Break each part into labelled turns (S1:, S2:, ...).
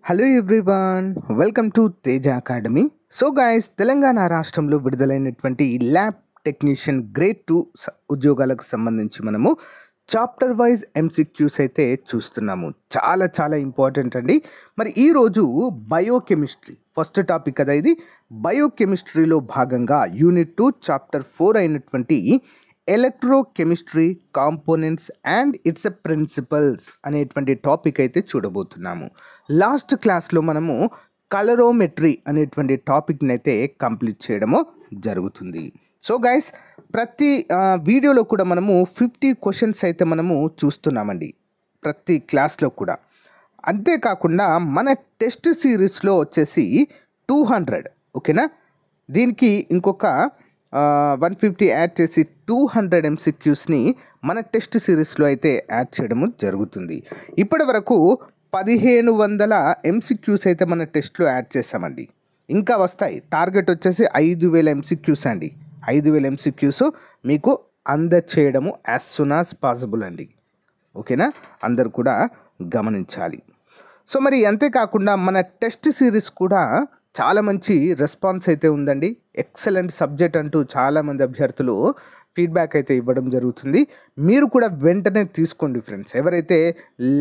S1: Hello everyone, welcome to Teja academy. So guys, Telangana రాష్ట్రంలో విడుదలైనటువంటి lab technician grade 2 ఉద్యోగాలకు సంబంధించి మనము చాప్టర్ వైజ్ ఎంసీక్యూస్ అయితే చూస్తున్నాము. చాలా చాలా ఇంపార్టెంట్ అండి. మరి ఈరోజు బయోకెమిస్ట్రీ ఫస్ట్ టాపిక్ కదా ఇది. బయోకెమిస్ట్రీలో భాగంగా యూనిట్ 2 చాప్టర్ 4 అయినటువంటి electrochemistry components and its principles అనేటువంటి టాపిక్ అయితే చూడబోతున్నాము. లాస్ట్ క్లాస్లో మనము కలరోమెట్రీ అనేటువంటి టాపిక్ని అయితే కంప్లీట్ చేయడము జరుగుతుంది. సో గైస్, ప్రతి వీడియోలో కూడా మనము 50 క్వశ్చన్స్ అయితే మనము చూస్తున్నామండి ప్రతి క్లాస్లో కూడా. అంతేకాకుండా మన టెస్ట్ సిరీస్లో వచ్చేసి 200, ఓకేనా, దీనికి ఇంకొక 150 యాడ్ చేసి 200 ఎంసీక్యూస్ని మన టెస్ట్ సిరీస్లో అయితే యాడ్ చేయడము జరుగుతుంది. ఇప్పటి వరకు 1500 ఎంసీక్యూస్ అయితే మన టెస్ట్లో యాడ్ చేసామండి. ఇంకా వస్తాయి. టార్గెట్ వచ్చేసి 5000 ఎంసీక్యూస్ అండి. 5000 ఎంసీక్యూస్ మీకు అందచేయడము యాజ్ సూన్ యాజ్ పాసిబుల్ అండి, ఓకేనా. అందరు కూడా గమనించాలి. సో మరి అంతేకాకుండా మన టెస్ట్ సిరీస్ కూడా చాలా మంచి రెస్పాన్స్ అయితే ఉందండి. ఎక్సలెంట్ సబ్జెక్ట్ అంటూ చాలామంది అభ్యర్థులు ఫీడ్బ్యాక్ అయితే ఇవ్వడం జరుగుతుంది. మీరు కూడా వెంటనే తీసుకోండి ఫ్రెండ్స్. ఎవరైతే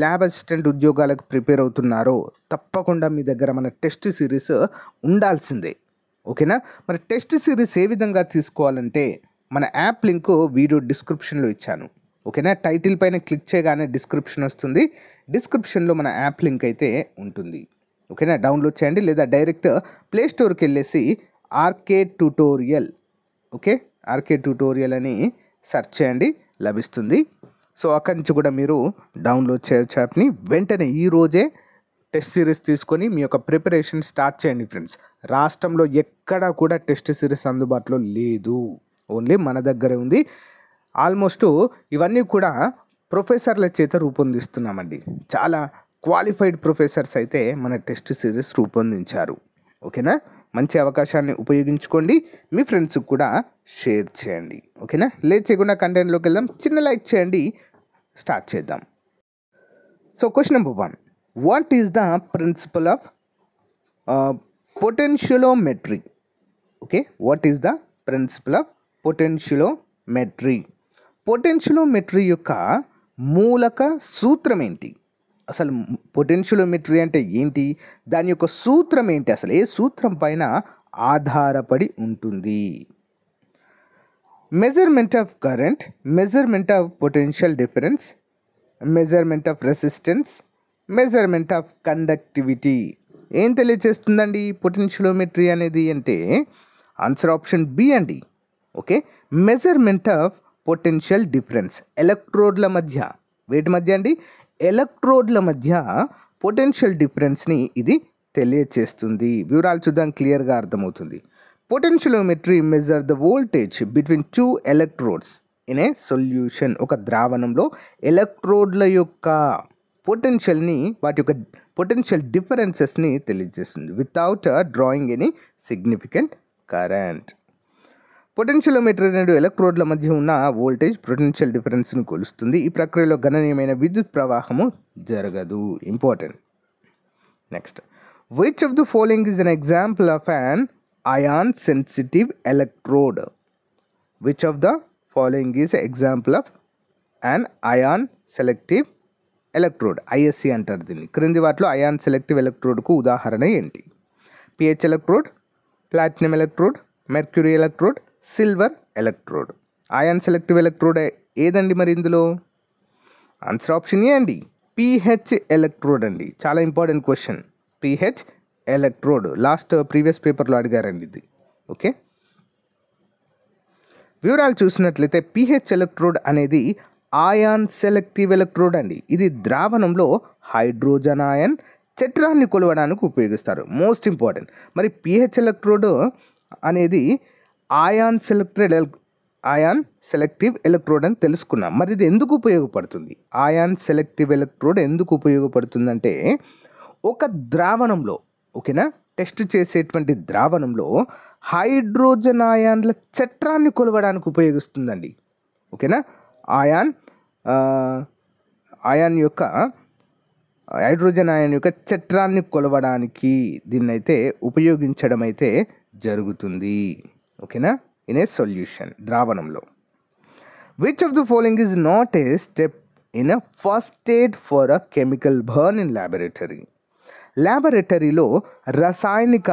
S1: ల్యాబ్ అసిస్టెంట్ ఉద్యోగాలకు ప్రిపేర్ అవుతున్నారో తప్పకుండా మీ దగ్గర మన టెస్ట్ సిరీస్ ఉండాల్సిందే, ఓకేనా. మరి టెస్ట్ సిరీస్ ఏ విధంగా తీసుకోవాలంటే మన యాప్ లింక్ వీడియో డిస్క్రిప్షన్లో ఇచ్చాను, ఓకేనా. టైటిల్ పైన క్లిక్ చేయగానే డిస్క్రిప్షన్ వస్తుంది. డిస్క్రిప్షన్లో మన యాప్ లింక్ అయితే ఉంటుంది, ఓకేనా. డౌన్లోడ్ చేయండి లేదా డైరెక్ట్ ప్లే స్టోర్కి వెళ్ళేసి RK tutorial, okay, RK tutorial అని సెర్చ్ చేయండి, లభిస్తుంది. సో అక్కడి నుంచి కూడా మీరు డౌన్లోడ్ చేయొచ్చు యాప్ని. వెంటనే ఈరోజే టెస్ట్ సిరీస్ తీసుకొని మీ యొక్క ప్రిపరేషన్ స్టార్ట్ చేయండి ఫ్రెండ్స్. రాష్ట్రంలో ఎక్కడా కూడా టెస్ట్ సిరీస్ అందుబాటులో లేదు, ఓన్లీ మన దగ్గరే ఉంది. ఆల్మోస్ట్ ఇవన్నీ కూడా ప్రొఫెసర్ల చేత రూపొందిస్తున్నామండి. చాలా క్వాలిఫైడ్ ప్రొఫెసర్స్ అయితే మన టెస్ట్ సిరీస్ రూపొందించారు, ఓకేనా. మంచి అవకాశాన్ని ఉపయోగించుకోండి, మీ ఫ్రెండ్స్కి కూడా షేర్ చేయండి, ఓకేనా. లేట్ చేయకుండా కంటెంట్లోకి వెళ్దాం. చిన్న లైక్ చేయండి, స్టార్ట్ చేద్దాం. So question number 1, what is the principle of potentiometry? Okay, what is the principle of potentiometry? Potentiometry యొక్క మూలక సూత్రం ఏంటి? అసలు పొటెన్షియోమెట్రీ అంటే ఏంటి? దాని యొక్క సూత్రం ఏంటి? అసలు ఏ సూత్రం పైన ఆధారపడి ఉంటుంది? Measurement of current, measurement of potential difference, measurement of resistance, measurement of conductivity. ఏం తెలియజేస్తుందండి పొటెన్షియోమెట్రీ అనేది అంటే? ఆన్సర్ ఆప్షన్ బి అండి, okay. Measurement of potential difference, ఎలక్ట్రోడ్ల మధ్య, వేటి మధ్య అండి? ఎలక్ట్రోడ్ల మధ్య పొటెన్షియల్ డిఫరెన్స్ని ఇది తెలియచేస్తుంది. వివరాలు చూద్దాం, క్లియర్గా అర్థమవుతుంది. Potentiometry measure the voltage between 2 electrodes in a solution. ఒక ద్రావణంలో ఎలక్ట్రోడ్ల యొక్క పొటెన్షియల్ని, వాటి యొక్క పొటెన్షియల్ డిఫరెన్సెస్ని తెలియజేస్తుంది without drawing any significant current. Potentiometry రెండు ఎలక్ట్రోడ్ల మధ్య ఉన్న వోల్టేజ్ పొటెన్షియల్ డిఫరెన్స్ను కొలుస్తుంది. ఈ ప్రక్రియలో గణనీయమైన విద్యుత్ ప్రవాహము జరగదు. Important. Next, which of the following is an example of an ion sensitive electrode? Which of the following is example of an ion selective electrode? ISC అంటారు దీన్ని. క్రింది వాటిలో అయాన్ సెలెక్టివ్ ఎలక్ట్రోడ్కు ఉదాహరణ ఏంటి? PH electrode, platinum electrode, mercury electrode, silver electrode. Ion selective electrode ఏదండి మరి ఇందులో? ఆన్సర్ ఆప్షన్ ఏ అండి, పిహెచ్ ఎలక్ట్రోడ్ అండి. చాలా important question, pH electrode. Last previous పేపర్లో అడిగారండి ఇది, ఓకే. వివరాలు చూసినట్లయితే పిహెచ్ ఎలక్ట్రోడ్ అనేది అయాన్ సెలెక్టివ్ ఎలక్ట్రోడ్ అండి. ఇది ద్రావణంలో హైడ్రోజన్ అయాన్ చట్రాన్ని కొలవడానికి ఉపయోగిస్తారు. Most important. మరి పిహెచ్ ఎలక్ట్రోడ్ అనేది అయాన్ సెలెక్టివ్ ఎలక్ట్రోడ్ అని తెలుసుకున్నాం. మరి ఇది ఎందుకు ఉపయోగపడుతుంది? అయాన్ సెలెక్టివ్ ఎలక్ట్రోడ్ ఎందుకు ఉపయోగపడుతుందంటే, ఒక ద్రావణంలో, ఓకేనా, టెస్ట్ చేసేటువంటి ద్రావణంలో హైడ్రోజన్ అయాన్ల చట్రాన్ని కొలవడానికి ఉపయోగిస్తుందండి, ఓకేనా. అయాన్ యొక్క హైడ్రోజన్ అయాన్ యొక్క చట్రాన్ని కొలవడానికి దీన్నైతే ఉపయోగించడం అయితే జరుగుతుంది. ఓకేనా, ఇన్ ఏ సొల్యూషన్, ద్రావణంలో. Which of the following is not a step in a first aid for a chemical burn in laboratory? ల్యాబొరేటరీలో రసాయనిక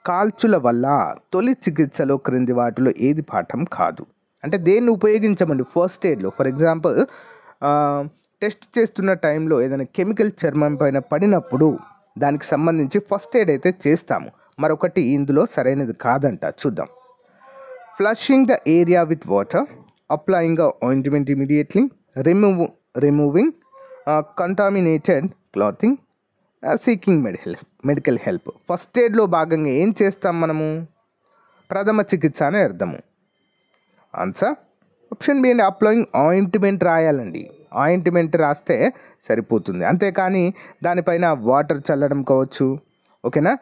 S1: కాల్చుల వల్ల తొలి చికిత్సలో క్రింది వాటిలో ఏది పాఠం కాదు? అంటే దేన్ని ఉపయోగించమండి ఫస్ట్ ఎయిడ్లో? ఫర్ ఎగ్జాంపుల్ టెస్ట్ చేస్తున్న టైంలో ఏదైనా కెమికల్ చర్మం పైన పడినప్పుడు దానికి సంబంధించి ఫస్ట్ ఎయిడ్ అయితే చేస్తాము. మరొకటి ఇందులో సరైనది కాదంట, చూద్దాం. Flushing the area with water, applying ointment immediately, removing contaminated clothing, seeking medical help. First ఎయిడ్లో భాగంగా ఏం చేస్తాం మనము? ప్రథమ చికిత్స అని అర్థము. ఆన్సర్ ఆప్షన్ బి అండి, అప్లయింగ్ ఆయింట్మెంట్ రాయాలండి. ఆయింట్మెంట్ రాస్తే సరిపోతుంది, అంతేకాని దానిపైన వాటర్ చల్లడం కావచ్చు. ఓకేనా,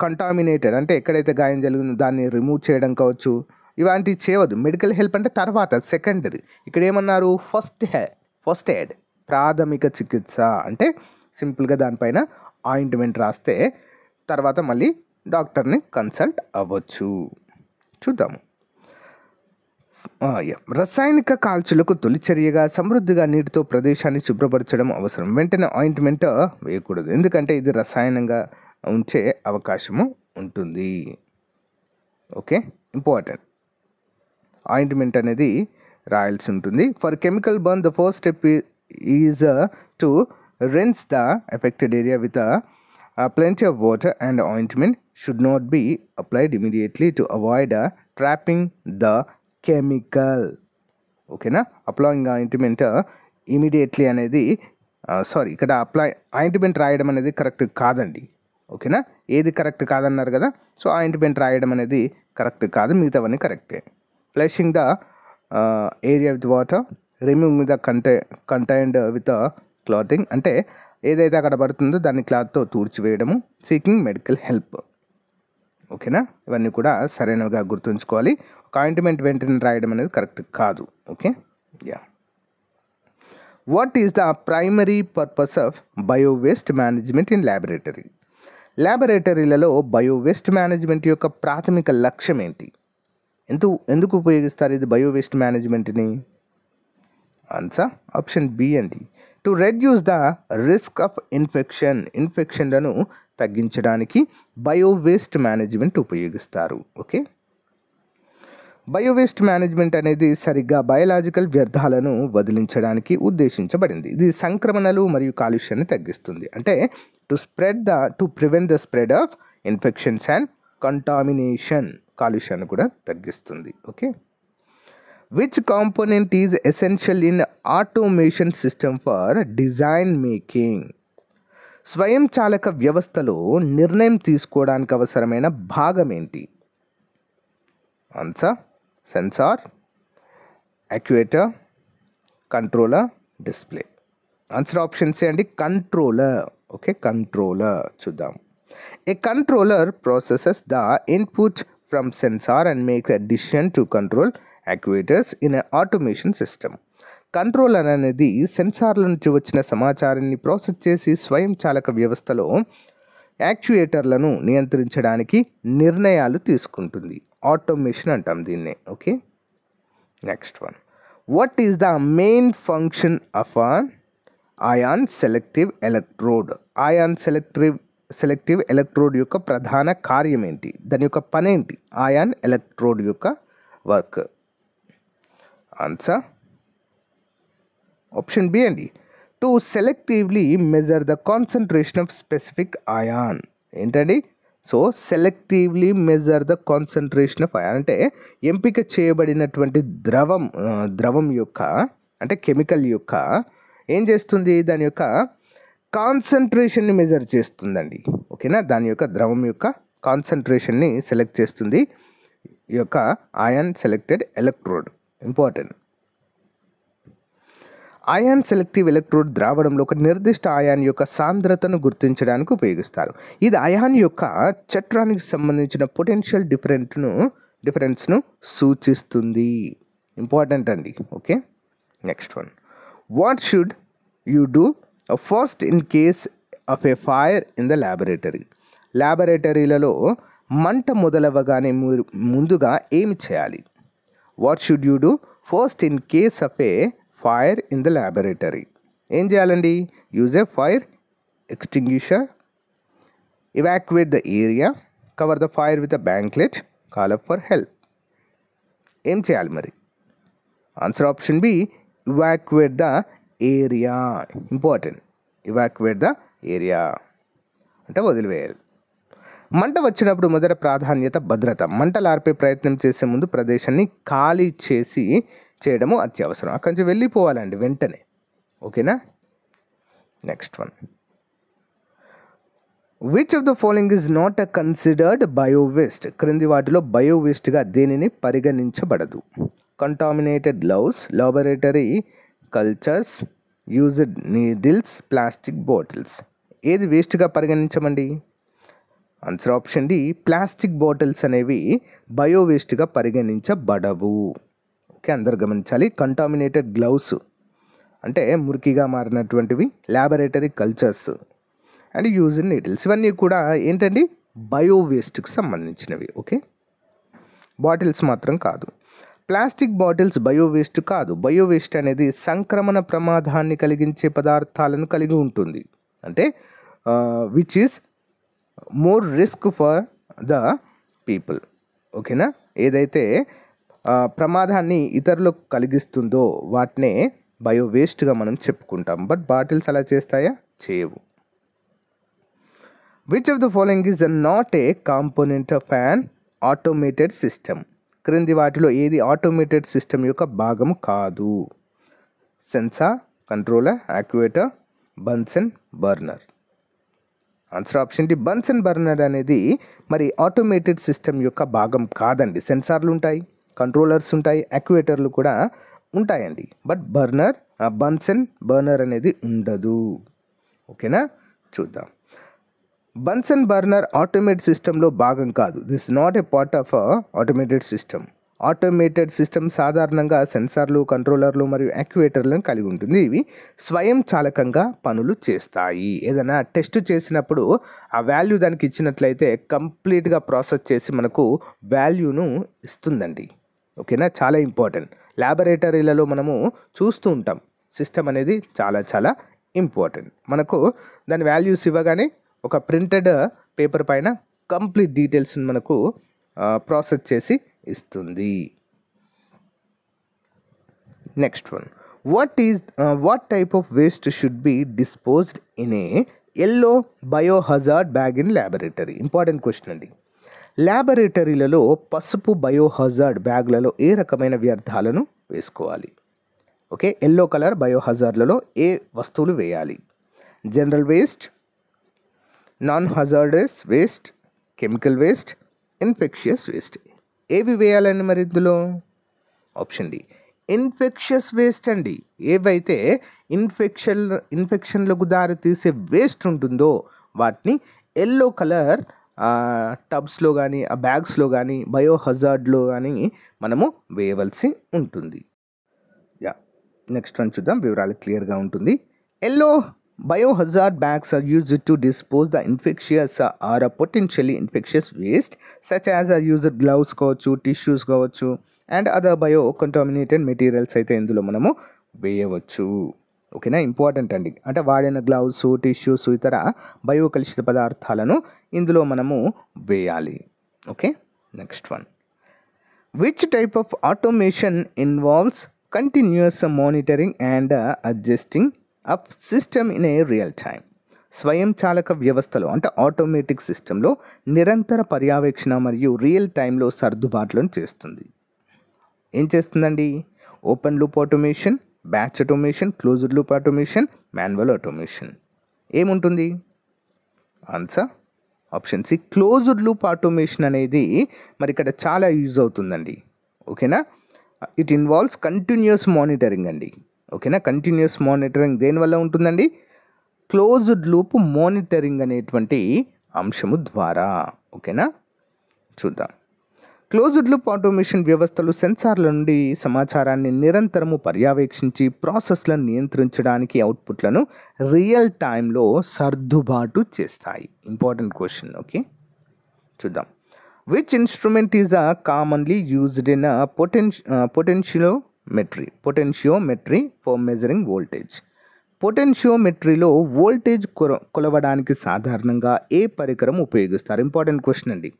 S1: కంటామినేటెడ్ అంటే ఎక్కడైతే గాయం జరిగిందో దాన్ని రిమూవ్ చేయడం కావచ్చు, ఇలాంటివి చేయవద్దు. మెడికల్ హెల్ప్ అంటే తర్వాత, సెకండరీ. ఇక్కడ ఏమన్నారు? ఫస్ట్ ఎయిడ్, ప్రాథమిక చికిత్స అంటే సింపుల్గా దానిపైన ఆయింట్మెంట్ రాస్తే తర్వాత మళ్ళీ డాక్టర్ని కన్సల్ట్ అవ్వచ్చు. చూద్దాము. రసాయనిక కాల్చులకు తొలిచర్యగా సమృద్ధిగా నీటితో ప్రదేశాన్ని శుభ్రపరచడం అవసరం. వెంటనే ఆయింట్మెంట్ వేయకూడదు, ఎందుకంటే ఇది రసాయనంగా ఉంచే అవకాశము ఉంటుంది. Okay, important. ఆయింట్మెంట్ అనేది రాయాల్సి ఉంటుంది. For chemical burn the first step is to rinse the affected area with plenty of water, and ointment should not be applied immediately to avoid trapping the chemical. ఓకేనా, applying ointment immediately అనేది ఇక్కడ ointment రాయడం అనేది correct కాదండి. ఓకేనా, ఏది correct కాదన్నారు కదా, సో ఆయింట్మెంట్ రాయడం అనేది కరెక్ట్ కాదు, మిగతావన్నీ కరెక్టే. Flushing the area with water, removing the contained with clothing అంటే ఏదైతే అక్కడ పడుతుందో దాన్ని క్లాత్తో తుడిచివేయడము, సీకింగ్ మెడికల్ హెల్ప్. ఓకేనా, ఇవన్నీ కూడా సరైనవిగా గుర్తుంచుకోవాలి. ఒక ఆయింట్మెంట్ వెంటనే రాయడం అనేది కరెక్ట్ కాదు. Okay, yeah. What is the primary purpose of bio waste management in laboratory? ల్యాబొరేటరీలలో బయో వేస్ట్ మేనేజ్మెంట్ యొక్క ప్రాథమిక లక్ష్యం ఏంటి? ఎందుకు ఉపయోగిస్తారు ఇది బయో వేస్ట్ మేనేజ్మెంట్ని? ఆన్సర్ ఆప్షన్ బి అండి, to reduce the risk of ఇన్ఫెక్షన్లను తగ్గించడానికి బయో వేస్ట్ మేనేజ్మెంట్ ఉపయోగిస్తారు. ఓకే, బయో వేస్ట్ మేనేజ్మెంట్ అనేది సరిగ్గా బయోలాజికల్ వ్యర్థాలను వదిలించడానికి ఉద్దేశించబడింది. ఇది సంక్రమణలు మరియు కాలుష్యాన్ని తగ్గిస్తుంది. అంటే to prevent the spread of infections and contamination, కాలుష్యాన్ని కూడా తగ్గిస్తుంది. Okay, which component is essential in automation system for design making? స్వయం చాలక వ్యవస్థలో నిర్ణయం తీసుకోవడానికి అవసరమైన భాగం ఏంటి? Answer sensor, actuator, controller, display. Answer option C అండి, కంట్రోలర్. ఓకే, కంట్రోలర్ చూద్దాం. A controller processes the input from sensor and make a decision to control actuators in automation system. Controller అనేది సెన్సార్ల నుంచి వచ్చిన సమాచారాన్ని ప్రాసెస్ చేసి స్వయం చాలక వ్యవస్థలో యాక్యుయేటర్లను నియంత్రించడానికి నిర్ణయాలు తీసుకుంటుంది. ఆటోమేషన్ అంటాం దీన్నే. Okay, next one. What is the main function of an ion selective electrode? Ion selective electrode యొక్క ప్రధాన కార్యం ఏంటి? దాని యొక్క పని ఏంటి? అయాన్ ఎలక్ట్రోడ్ యొక్క వర్క్. ఆన్సర్ ఆప్షన్ బి అండి, to selectively measure the concentration of specific ion. ఏంటండి? So selectively measure the concentration of ion అంటే ఎంపిక చేయబడినటువంటి ద్రవం యొక్క అంటే కెమికల్ యొక్క ఏం చేస్తుంది? దాని యొక్క కాన్సన్ట్రేషన్ని మెజర్ చేస్తుందండి. ఓకేనా, దాని యొక్క ద్రవం యొక్క కాన్సన్ట్రేషన్ని సెలెక్ట్ చేస్తుంది ఈ యొక్క ion selected electrode. Important. Ion selective electrode ద్రావణంలో ఒక నిర్దిష్ట అయాన్ యొక్క సాంద్రతను గుర్తించడానికి ఉపయోగిస్తారు. ఇది అయాన్ యొక్క చట్రానికి సంబంధించిన పొటెన్షియల్ డిఫరెన్స్ను సూచిస్తుంది. ఇంపార్టెంట్ అండి. Okay, next one. What should you do first in case of a fire in the laboratory. ల్యాబొరేటరీలలో మంట మొదలవ్వగానే ముందుగా ఏమి చేయాలి? What should you do first in case of a fire in the laboratory? ఏం చేయాలండి? Use a fire extinguisher, evacuate the area, cover the fire with a blanket, call up for help. ఏం చేయాలి మరి? Answer option B, evacuate the area. Important, evacuate the area అంటే వదిలివేయాలి. మంట వచ్చినప్పుడు మొదటి ప్రాధాన్యత భద్రత. మంటలు ఆర్పే ప్రయత్నం చేసే ముందు ప్రదేశాన్ని ఖాళీ చేయడము అత్యవసరం. అక్కడి నుంచి వెళ్ళిపోవాలండి వెంటనే. ఓకేనా? Next one, which of the following is not considered bio waste? క్రింది వాటిలో బయో వేస్ట్గా దేనిని పరిగణించబడదు? Contaminated gloves, laboratory cultures, used needles, plastic bottles. ఏది వేస్ట్గా పరిగణించమండి? Answer option D, plastic bottles అనేవి బయో వేస్ట్గా పరిగణించబడవు. ఓకే, అందరు గమనించాలి. కంటామినేటెడ్ గ్లౌస్ అంటే మురికిగా మారినటువంటివి, laboratory cultures and used needles ఇవన్నీ కూడా ఏంటండి? బయో వేస్ట్కి సంబంధించినవి. ఓకే, బాటిల్స్ మాత్రం కాదు. ప్లాస్టిక్ బాటిల్స్ బయో వేస్ట్ కాదు. బయో వేస్ట్ అనేది సంక్రమణ ప్రమాదాన్ని కలిగించే పదార్థాలను కలిగి ఉంటుంది. అంటే which is more risk for the people. ఓకేనా? ఏదైతే ప్రమాదాన్ని ఇతరులకు కలిగిస్తుందో వాటినే బయో వేస్ట్గా మనం చెప్పుకుంటాం. బట్ బాటిల్స్ అలా చేస్తాయా? చేయవు. Which of the following is not a component of an automated system? క్రింది వాటిలో ఏది ఆటోమేటెడ్ సిస్టమ్ యొక్క భాగము కాదు? Sensor, controller, actuator, Bunsen burner. Answer option D, Bunsen burner అనేది మరి ఆటోమేటెడ్ సిస్టమ్ యొక్క భాగం కాదండి. సెన్సార్లు ఉంటాయి, కంట్రోలర్స్ ఉంటాయి, యాక్యుయేటర్లు కూడా ఉంటాయండి. బట్ బన్సన్ బర్నర్ అనేది ఉండదు. ఓకేనా? చూద్దాం. బన్సన్ బర్నర్ ఆటోమేటెడ్ సిస్టంలో భాగం కాదు. This not a part of automated system. Automated system సాధారణంగా సెన్సార్లు, కంట్రోలర్లు మరియు యాక్యుయేటర్లను కలిగి ఉంటుంది. ఇవి స్వయం చాలకంగా పనులు చేస్తాయి. ఏదైనా టెస్ట్ చేసినప్పుడు ఆ వాల్యూ దానికి ఇచ్చినట్లయితే కంప్లీట్గా ప్రాసెస్ చేసి మనకు వాల్యూను ఇస్తుందండి. ఓకేనా? చాలా ఇంపార్టెంట్. ల్యాబొరేటరీలలో మనము చూస్తూ ఉంటాం. సిస్టమ్ అనేది చాలా చాలా ఇంపార్టెంట్. మనకు దాని వాల్యూస్ ఇవ్వగానే ఒక ప్రింటెడ్ పేపర్ పైన కంప్లీట్ డీటెయిల్స్ని మనకు ప్రాసెస్ చేసి ఇస్తుంది. Next one, what type of waste should be disposed in a yellow biohazard bag in laboratory? Important question అండి. ల్యాబొరేటరీలలో పసుపు బయోహజార్డ్ బ్యాగ్లలో ఏ రకమైన వ్యర్థాలను వేసుకోవాలి? ఓకే, ఎల్లో కలర్ బయోహజార్డ్లలో ఏ వస్తువులు వేయాలి? General waste, non hazardous waste, chemical waste, infectious waste. ఏవి వేయాలండి మరి ఇందులో? ఆప్షన్ డి, ఇన్ఫెక్షియస్ వేస్ట్ అండి. ఏవైతే ఇన్ఫెక్షన్లకు దారితీసే వేస్ట్ ఉంటుందో వాటిని ఎల్లో కలర్ టబ్స్లో కానీ ఆ బ్యాగ్స్లో కానీ బయోహజార్డ్లో కానీ మనము వేయవలసి ఉంటుంది. నెక్స్ట్ వన్ చూద్దాం, వివరాలు క్లియర్గా ఉంటుంది. Yellow biohazard bags are used to dispose the infectious or potentially infectious waste such as used gloves కావచ్చు, టిష్యూస్ కావచ్చు and other bio contaminated materials అయితే ఇందులో మనము వేయవచ్చు. ఓకేనా? ఇంపార్టెంట్ అండి. అంటే వాడిన గ్లౌస్, టిష్యూస్, ఇతర బయో కలుషిత పదార్థాలను ఇందులో మనము వేయాలి. Okay, next one, which type of automation involves continuous monitoring and adjusting up system in a real time? స్వయం చాలక వ్యవస్థలో అంటే ఆటోమేటిక్ సిస్టంలో నిరంతర పర్యవేక్షణ మరియు రియల్ టైంలో సర్దుబాట్లను చేస్తుంది. ఏం చేస్తుందండి? Open loop automation, batch automation, closed loop automation, manual automation. ఏముంటుంది? Answer option C, closed loop automation అనేది మరి ఇక్కడ చాలా యూజ్ అవుతుందండి. ఓకేనా? ఇట్ ఇన్వాల్వ్స్ కంటిన్యూస్ మానిటరింగ్ అండి. ఓకేనా? కంటిన్యూస్ మానిటరింగ్ దేనివల్ల ఉంటుందండి? క్లోజ్డ్ లూప్ మానిటరింగ్ అనేటువంటి అంశము ద్వారా. ఓకేనా? చూద్దాం. క్లోజ్డ్ లూప్ ఆటోమేషన్ వ్యవస్థలు సెన్సార్ల నుండి సమాచారాన్ని నిరంతరము పర్యవేక్షించి ప్రాసెస్లను నియంత్రించడానికి అవుట్పుట్లను రియల్ టైంలో సర్దుబాటు చేస్తాయి. Important question. ఓకే, చూద్దాం. Which instrument is commonly used in potentiometry for measuring voltage? పొటెన్షియోమెట్రీలో వోల్టేజ్ కొలవడానికి సాధారణంగా ఏ పరికరం ఉపయోగిస్తారు? ఇంపార్టెంట్ క్వశ్చన్ అండి.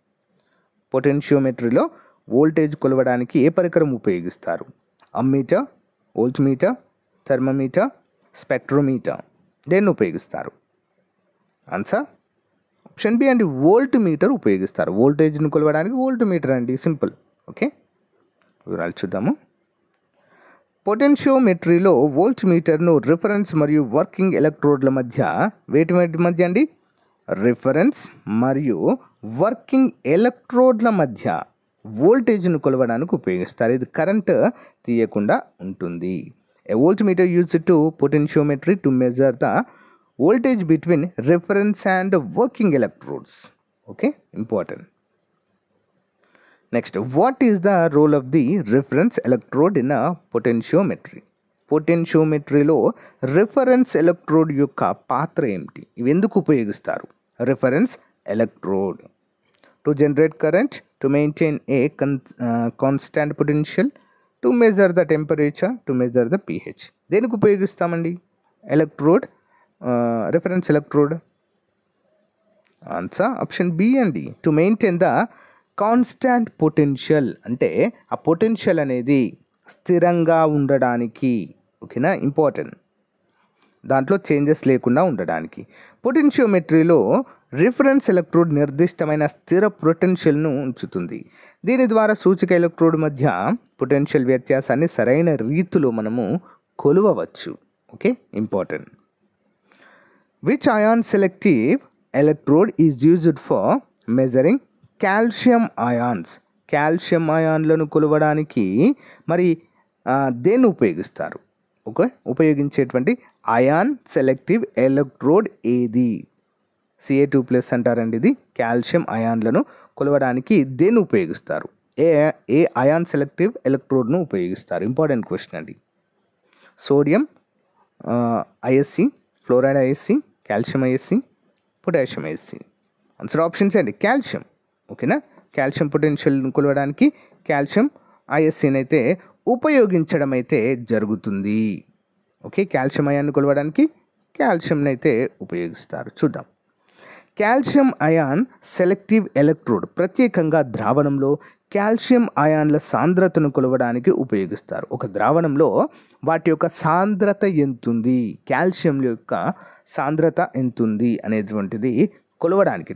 S1: పొటెన్షియోమెట్రీలో వోల్టేజ్ కొలవడానికి ఏ పరికరం ఉపయోగిస్తారు? Ammeter, voltmeter, thermometer, spectrometer. దేన్ని ఉపయోగిస్తారు? ఆన్సర్ ఆప్షన్ బి అండి, వోల్ట్ మీటర్ ఉపయోగిస్తారు. వోల్టేజ్ను కొలవడానికి వోల్ట్ మీటర్ అండి, సింపుల్. ఓకే, వివరాలు చూద్దాము. పొటెన్షియోమెట్రీలో వోల్ట్ మీటర్ను రిఫరెన్స్ మరియు వర్కింగ్ ఎలక్ట్రోడ్ల మధ్య వేటి మధ్య అండి? రిఫరెన్స్ మరియు వర్కింగ్ ఎలక్ట్రోడ్ల మధ్య వోల్టేజ్ను కొలవడానికి ఉపయోగిస్తారు. ఇది కరెంట్ తీయకుండా ఉంటుంది. A voltmeter used to potentiometry to measure the voltage between reference and working electrodes. Okay, important. Next, what is the role of the reference electrode in potentiometry? పొటెన్షియోమెట్రీలో reference electrode యొక్క పాత్ర ఏమిటి? ఇవి ఎందుకు ఉపయోగిస్తారు? Reference electrode to generate current, to maintain a constant potential, to measure the temperature, to measure the pH. దేనికి ఉపయోగిస్తామండి electrode, reference electrode? Answer option B అండి, to maintain the constant potential. అంటే ఆ పొటెన్షియల్ అనేది స్థిరంగా ఉండడానికి. ఓకేనా, ఇంపార్టెంట్. దాంట్లో చేంజెస్ లేకుండా ఉండడానికి. పొటెన్షియోమెట్రీలో రిఫరెన్స్ ఎలక్ట్రోడ్ నిర్దిష్టమైన స్థిర పొటెన్షియల్ను ఉంచుతుంది. దీని ద్వారా సూచిక ఎలక్ట్రోడ్ మధ్య పొటెన్షియల్ వ్యత్యాసాన్ని సరైన రీతిలో మనము కొలవవచ్చు. Okay, important. Which ion selective electrode is used for measuring calcium ions? Calcium అయాన్లను కొలవడానికి మరి దేన్ని ఉపయోగిస్తారు? ఓకే, ఉపయోగించేటువంటి అయాన్ సెలెక్టివ్ ఎలక్ట్రోడ్ ఏది? Ca2+ అంటారండి. ఇది కాల్షియం అయాన్లను కొలవడానికి దేన్ని ఉపయోగిస్తారు? ఏ అయాన్ సెలెక్టివ్ ఎలక్ట్రోడ్ను ఉపయోగిస్తారు? ఇంపార్టెంట్ క్వశ్చన్ అండి. Sodium ISC, fluoride ISC, calcium ISC, potassium ISC. Answer options అండి, కాల్షియం. ఓకేనా, కాల్షియం పొటెన్షియల్ కొలవడానికి కాల్షియం ఐఎస్సిని అయితే ఉపయోగించడం అయితే జరుగుతుంది. ఓకే, కాల్షియం అయాన్ని కొలవడానికి కాల్షియంని అయితే ఉపయోగిస్తారు. చూద్దాం. కాల్షియం అయాన్ సెలెక్టివ్ ఎలక్ట్రోడ్ ప్రత్యేకంగా ద్రావణంలో కాల్షియం అయాన్ల సాంద్రతను కొలవడానికి ఉపయోగిస్తారు. ఒక ద్రావణంలో వాటి యొక్క సాంద్రత ఎంతుంది, కాల్షియం యొక్క సాంద్రత ఎంతుంది అనేటువంటిది కొలవడానికి,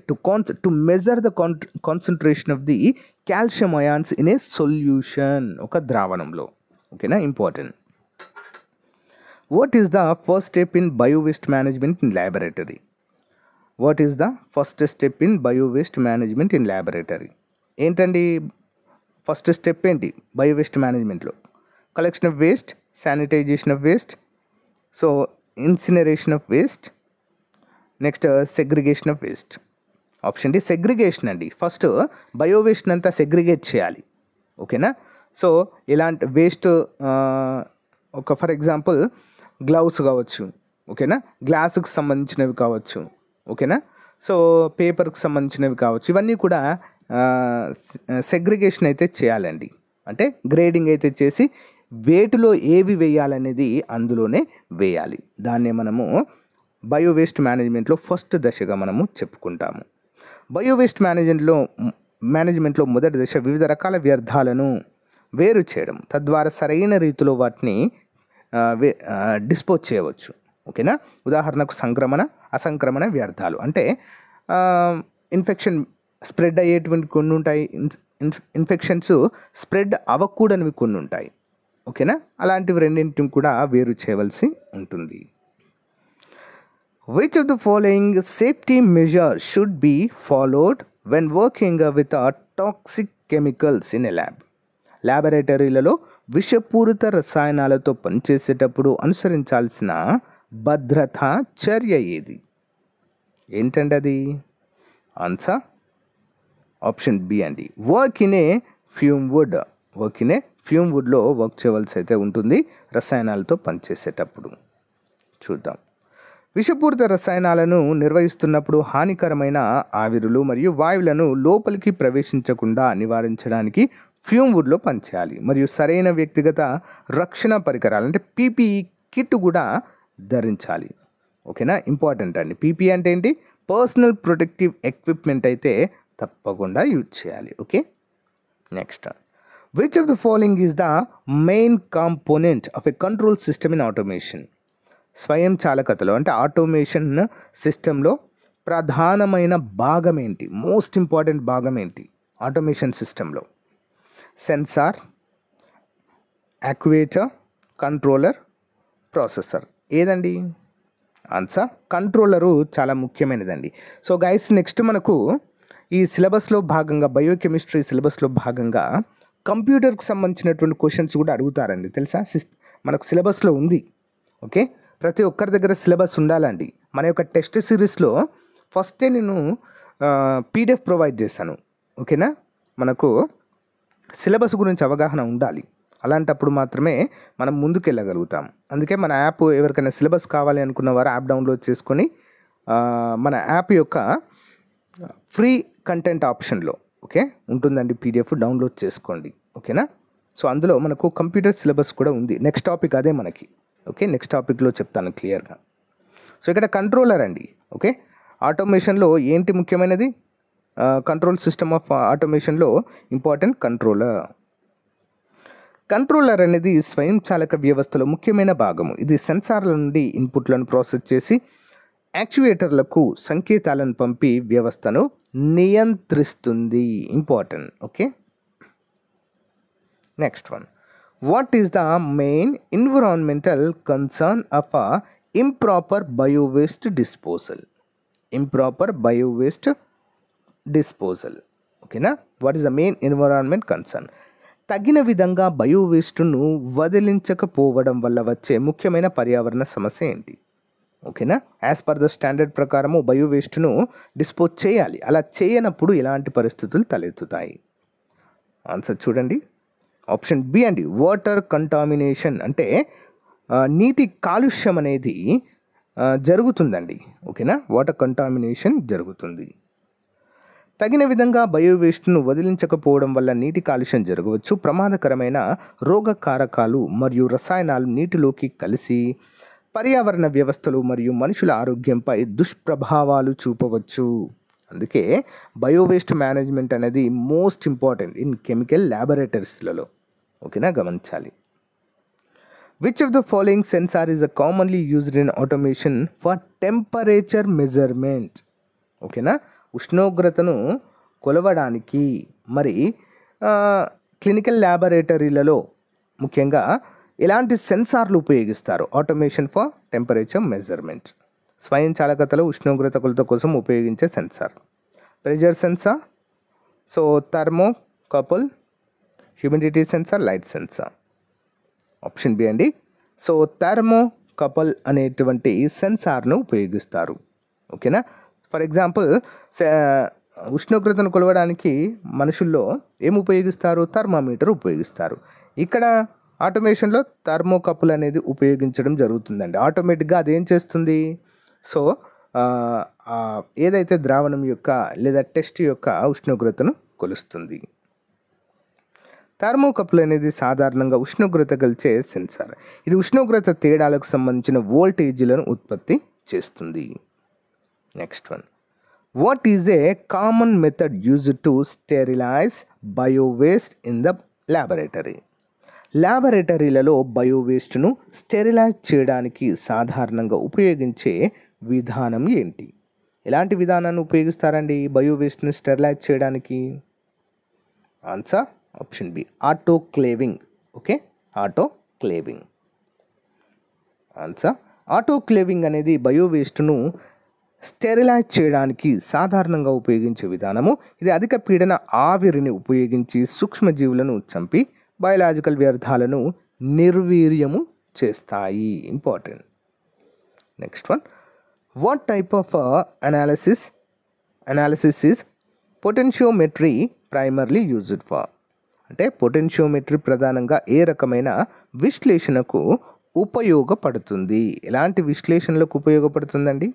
S1: to measure the concentration of the calcium ions in a solution, ఒక ద్రావణంలో. ఓకేనా, important. What is the first step in bio waste management in laboratory? What is the first step in bio waste management in laboratory? ఏంటండి first step ఏంటి bio waste మేనేజ్మెంట్లో? Collection of waste, sanitization of waste, so incineration of waste, next segregation of waste. Option D segregation అండి. First bio waste అంతా segregate చేయాలి. ఓకేనా, so ఇలాంటి waste ఒక for example gloves కావచ్చు, ఓకేనా, గ్లాసుకు సంబంధించినవి కావచ్చు, ఓకేనా, సో పేపర్కి సంబంధించినవి కావచ్చు. ఇవన్నీ కూడా సెగ్రిగేషన్ అయితే చేయాలండి. అంటే గ్రేడింగ్ అయితే చేసి వేటిలో ఏవి వేయాలనేది అందులోనే వేయాలి. దాన్నే మనము బయో వేస్ట్ మేనేజ్మెంట్లో ఫస్ట్ దశగా మనము చెప్పుకుంటాము. బయో వేస్ట్ మేనేజ్మెంట్లో మొదటి దశ వివిధ రకాల వ్యర్థాలను వేరు చేయడం, తద్వారా సరైన రీతిలో వాటిని డిస్పోజ్ చేయవచ్చు. ఓకేనా, ఉదాహరణకు సంక్రమణ, అసంక్రమణ వ్యర్థాలు. అంటే ఇన్ఫెక్షన్ స్ప్రెడ్ అయ్యేటువంటి కొన్ని ఉంటాయి, ఇన్ఫెక్షన్స్ స్ప్రెడ్ అవ్వకూడనివి కొన్ని ఉంటాయి. ఓకేనా, అలాంటివి రెండింటిని కూడా వేరు చేయవలసి ఉంటుంది. Which of the following safety measures should be followed when working with toxic chemicals in a lab? ల్యాబొరేటరీలలో విషపూరిత రసాయనాలతో పనిచేసేటప్పుడు అనుసరించాల్సిన భద్రతా చర్య ఏది? ఏంటండి అది? ఆన్సర్ ఆప్షన్ బి అండి, work in a fume hood ఓకేనే ఫ్యూమ్ వుడ్లో వర్క్ చేయవలసి అయితే ఉంటుంది రసాయనాలతో పనిచేసేటప్పుడు. చూద్దాం. విషపూరిత రసాయనాలను నిర్వహిస్తున్నప్పుడు హానికరమైన ఆవిరులు మరియు వాయువులను లోపలికి ప్రవేశించకుండా నివారించడానికి ఫ్యూమ్ వుడ్లో పనిచేయాలి మరియు సరైన వ్యక్తిగత రక్షణ పరికరాలు అంటే పీపీఈ కిట్ కూడా ధరించాలి. ఓకేనా, ఇంపార్టెంట్ అండి. పీపీఈ అంటే ఏంటి? పర్సనల్ ప్రొటెక్టివ్ ఎక్విప్మెంట్ అయితే తప్పకుండా యూజ్ చేయాలి. Okay, next, which of the following is the main component of a control system in automation? స్వయం చాలకతలో అంటే ఆటోమేషన్ సిస్టంలో ప్రధానమైన భాగం ఏంటి? మోస్ట్ ఇంపార్టెంట్ భాగం ఏంటి ఆటోమేషన్ సిస్టంలో? Sensor, actuator, controller, processor. ఏదండి ఆన్సర్? కంట్రోలరు చాలా ముఖ్యమైనదండి. సో గైస్, నెక్స్ట్ మనకు ఈ సిలబస్లో భాగంగా బయోకెమిస్ట్రీ సిలబస్లో భాగంగా కంప్యూటర్కి సంబంధించినటువంటి క్వశ్చన్స్ కూడా అడుగుతారండి, తెలుసా? మనకు సిలబస్లో ఉంది. ఓకే, ప్రతి ఒక్కరి దగ్గర సిలబస్ ఉండాలండి. మన యొక్క టెస్ట్ సిరీస్లో ఫస్టే నేను పీడిఎఫ్ ప్రొవైడ్ చేశాను. ఓకేనా, మనకు సిలబస్ గురించి అవగాహన ఉండాలి. అలాంటప్పుడు మాత్రమే మనం ముందుకు వెళ్ళగలుగుతాం. అందుకే మన యాప్ ఎవరికైనా సిలబస్ కావాలి అనుకున్న వారు యాప్ డౌన్లోడ్ చేసుకొని మన యాప్ యొక్క ఫ్రీ కంటెంట్ ఆప్షన్లో ఓకే ఉంటుందండి, పీడిఎఫ్ డౌన్లోడ్ చేసుకోండి. ఓకేనా, సో అందులో మనకు కంప్యూటర్ సిలబస్ కూడా ఉంది. నెక్స్ట్ టాపిక్ అదే మనకి. ఓకే, నెక్స్ట్ టాపిక్లో చెప్తాను క్లియర్గా. సో ఇక్కడ కంట్రోలర్ అండి. ఓకే, ఆటోమేషన్లో ఏంటి ముఖ్యమైనది? కంట్రోల్ సిస్టమ్ ఆఫ్ ఆటోమేషన్లో ఇంపార్టెంట్ కంట్రోలర్. కంట్రోలర్ అనేది స్వయంచాలక వ్యవస్థలో ముఖ్యమైన భాగము. ఇది సెన్సార్ల నుండి ఇన్పుట్లను ప్రాసెస్ చేసి యాక్చుయేటర్లకు సంకేతాలను పంపి వ్యవస్థను నియంత్రిస్తుంది. Important. Okay, next one, what is the main environmental concern of improper biowaste disposal? Improper biowaste disposal. ఓకేనా, what is the main environment concern? తగిన విధంగా బయోవేస్ట్ను వదిలించకపోవడం వల్ల వచ్చే ముఖ్యమైన పర్యావరణ సమస్య ఏంటి? ఓకేనా, యాజ్ పర్ ద స్టాండర్డ్ ప్రకారము బయోవేస్ట్ను డిస్పోజ్ చేయాలి. అలా చేయనప్పుడు ఎలాంటి పరిస్థితులు తలెత్తుతాయి? ఆన్సర్ చూడండి, ఆప్షన్ బి అండి, వాటర్ కంటామినేషన్. అంటే నీటి కాలుష్యం అనేది జరుగుతుందండి. ఓకేనా, వాటర్ కంటామినేషన్ జరుగుతుంది. తగిన విధంగా బయోవేస్ట్ను వదిలించకపోవడం వల్ల నీటి కాలుష్యం జరగవచ్చు. ప్రమాదకరమైన రోగకారకాలు మరియు రసాయనాలు నీటిలోకి కలిసి పర్యావరణ వ్యవస్థలు మరియు మనుషుల ఆరోగ్యంపై దుష్ప్రభావాలు చూపవచ్చు. అందుకే బయోవేస్ట్ మేనేజ్మెంట్ అనేది మోస్ట్ ఇంపార్టెంట్ ఇన్ కెమికల్ ల్యాబొరేటరీస్లలో. ఓకేనా, గమనించాలి. Which of the following sensor is commonly used in automation for temperature measurement? ఓకేనా, ఉష్ణోగ్రతను కొలవడానికి మరి క్లినికల్ ల్యాబొరేటరీలలో ముఖ్యంగా ఎలాంటి సెన్సార్లు ఉపయోగిస్తారు? Automation for temperature measurement. స్వయంచాలకతలో ఉష్ణోగ్రత కొలత కోసం ఉపయోగించే sensor. Pressure sensor, so thermocouple, humidity sensor, light sensor. Option B అండి. సో థర్మోకపుల్ అనేటువంటి సెన్సార్ను ఉపయోగిస్తారు. ఓకేనా, ఫర్ ఎగ్జాంపుల్ ఉష్ణోగ్రతను కొలవడానికి మనుషుల్లో ఏం ఉపయోగిస్తారు? థర్మామీటర్ ఉపయోగిస్తారు. ఇక్కడ ఆటోమేషన్లో థర్మోకపుల్ అనేది ఉపయోగించడం జరుగుతుందండి. ఆటోమేటిక్గా అదేం చేస్తుంది? సో ఏదైతే ద్రావణం యొక్క లేదా టెస్ట్ యొక్క ఉష్ణోగ్రతను కొలుస్తుంది. థర్మోకపుల్ అనేది సాధారణంగా ఉష్ణోగ్రత గల్చే సెన్సార్. ఇది ఉష్ణోగ్రత తేడాలకు సంబంధించిన వోల్టేజీలను ఉత్పత్తి చేస్తుంది. Next one, what is a common method used to sterilize biowaste in the laboratory? ల్యాబొరేటరీలలో బయోవేస్ట్ను స్టెరిలైజ్ చేయడానికి సాధారణంగా ఉపయోగించే విధానం ఏంటి? ఎలాంటి విధానాన్ని ఉపయోగిస్తారండి బయోవేస్ట్ను స్టెరిలైజ్ చేయడానికి? Answer option B, autoclaving. Okay, autoclaving. Answer autoclaving అనేది బయోవేస్ట్ను స్టెరిలైజ్ చేయడానికి సాధారణంగా ఉపయోగించే విధానము. ఇది అధిక పీడన ఆవిరిని ఉపయోగించి సూక్ష్మజీవులను చంపి బయోలాజికల్ వ్యర్థాలను నిర్వీర్యము చేస్తాయి. Important. Next one, what type of analysis is potentiometry primarily used for? అంటే పొటెన్షియోమెట్రీ ప్రధానంగా ఏ రకమైన విశ్లేషణకు ఉపయోగపడుతుంది? ఎలాంటి విశ్లేషణలకు ఉపయోగపడుతుందండి?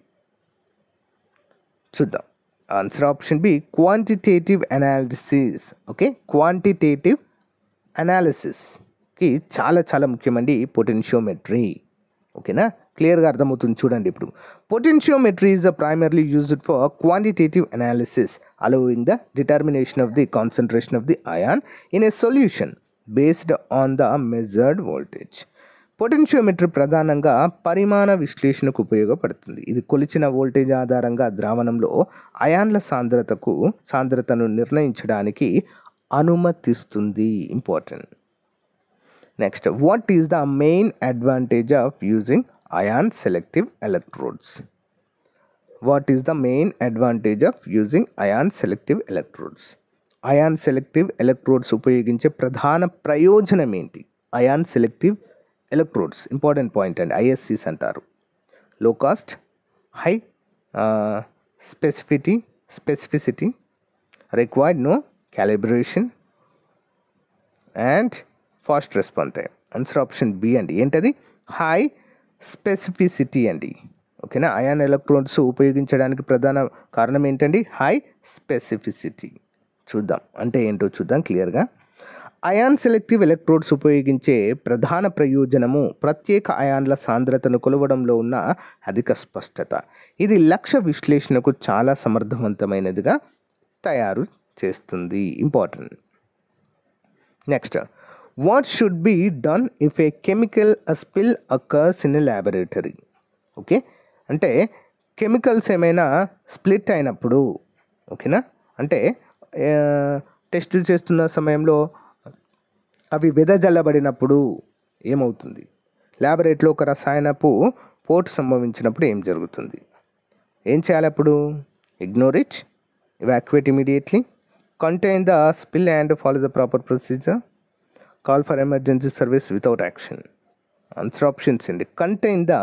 S1: చూద్దాం. Answer option B quantitative analysis. Okay, quantitative అనాలిసిస్కి చాలా ముఖ్యమండి పొటెన్షియోమెట్రీ. ఓకేనా, క్లియర్గా అర్థమవుతుంది చూడండి. ఇప్పుడు potentiometry is primarily used for quantitative analysis allowing the determination of the concentration of the ion in a solution based on the measured voltage. Potentiometry ప్రధానంగా పరిమాణ విశ్లేషణకు ఉపయోగపడుతుంది. ఇది కొలిచిన వోల్టేజ్ ఆధారంగా ద్రావణంలో అయాన్ల సాంద్రతను నిర్ణయించడానికి అనుమతిస్తుంది. Important. Next, what is the main advantage of using ion selective electrodes? What is the main advantage of using ion selective electrodes? Ion selective electrodes ఉపయోగించే ప్రధాన ప్రయోజనం ఏంటి? Ion selective electrodes important point అండి, ఐఎస్సిస్ అంటారు. Low cost, high specificity, required no calibration and fast response time. Answer option B అండి. ఏంటది? High specificity అండి. ఓకేనా, అయాన్ ఎలక్ట్రోడ్స్ ఉపయోగించడానికి ప్రధాన కారణం ఏంటండి? High specificity. చూద్దాం అంటే ఏంటో చూద్దాం క్లియర్గా. అయాన్ సెలెక్టివ్ ఎలక్ట్రోడ్స్ ఉపయోగించే ప్రధాన ప్రయోజనము ప్రత్యేక అయాన్ల సాంద్రతను కొలవడంలో ఉన్న అధిక స్పష్టత. ఇది లక్ష్య విశ్లేషణకు చాలా సమర్థవంతమైనదిగా తయారు చేస్తుంది. Important. Next, what should be done if A chemical spill occurs in a laboratory? Okay, అంటే కెమికల్స్ ఏమైనా స్ప్లిట్ అయినప్పుడు, ఓకేనా, అంటే టెస్ట్ చేస్తున్న సమయంలో అవి వెదజల్లబడినప్పుడు ఏమవుతుంది? ల్యాబొరేటరీలో ఒక రసాయనపు పోటు సంభవించినప్పుడు ఏం జరుగుతుంది? ఏం చేయాలి అప్పుడు? Ignore it, evacuate immediately, contain the spill and follow the proper procedure, call for emergency service without action. Answer options అండి. Contain the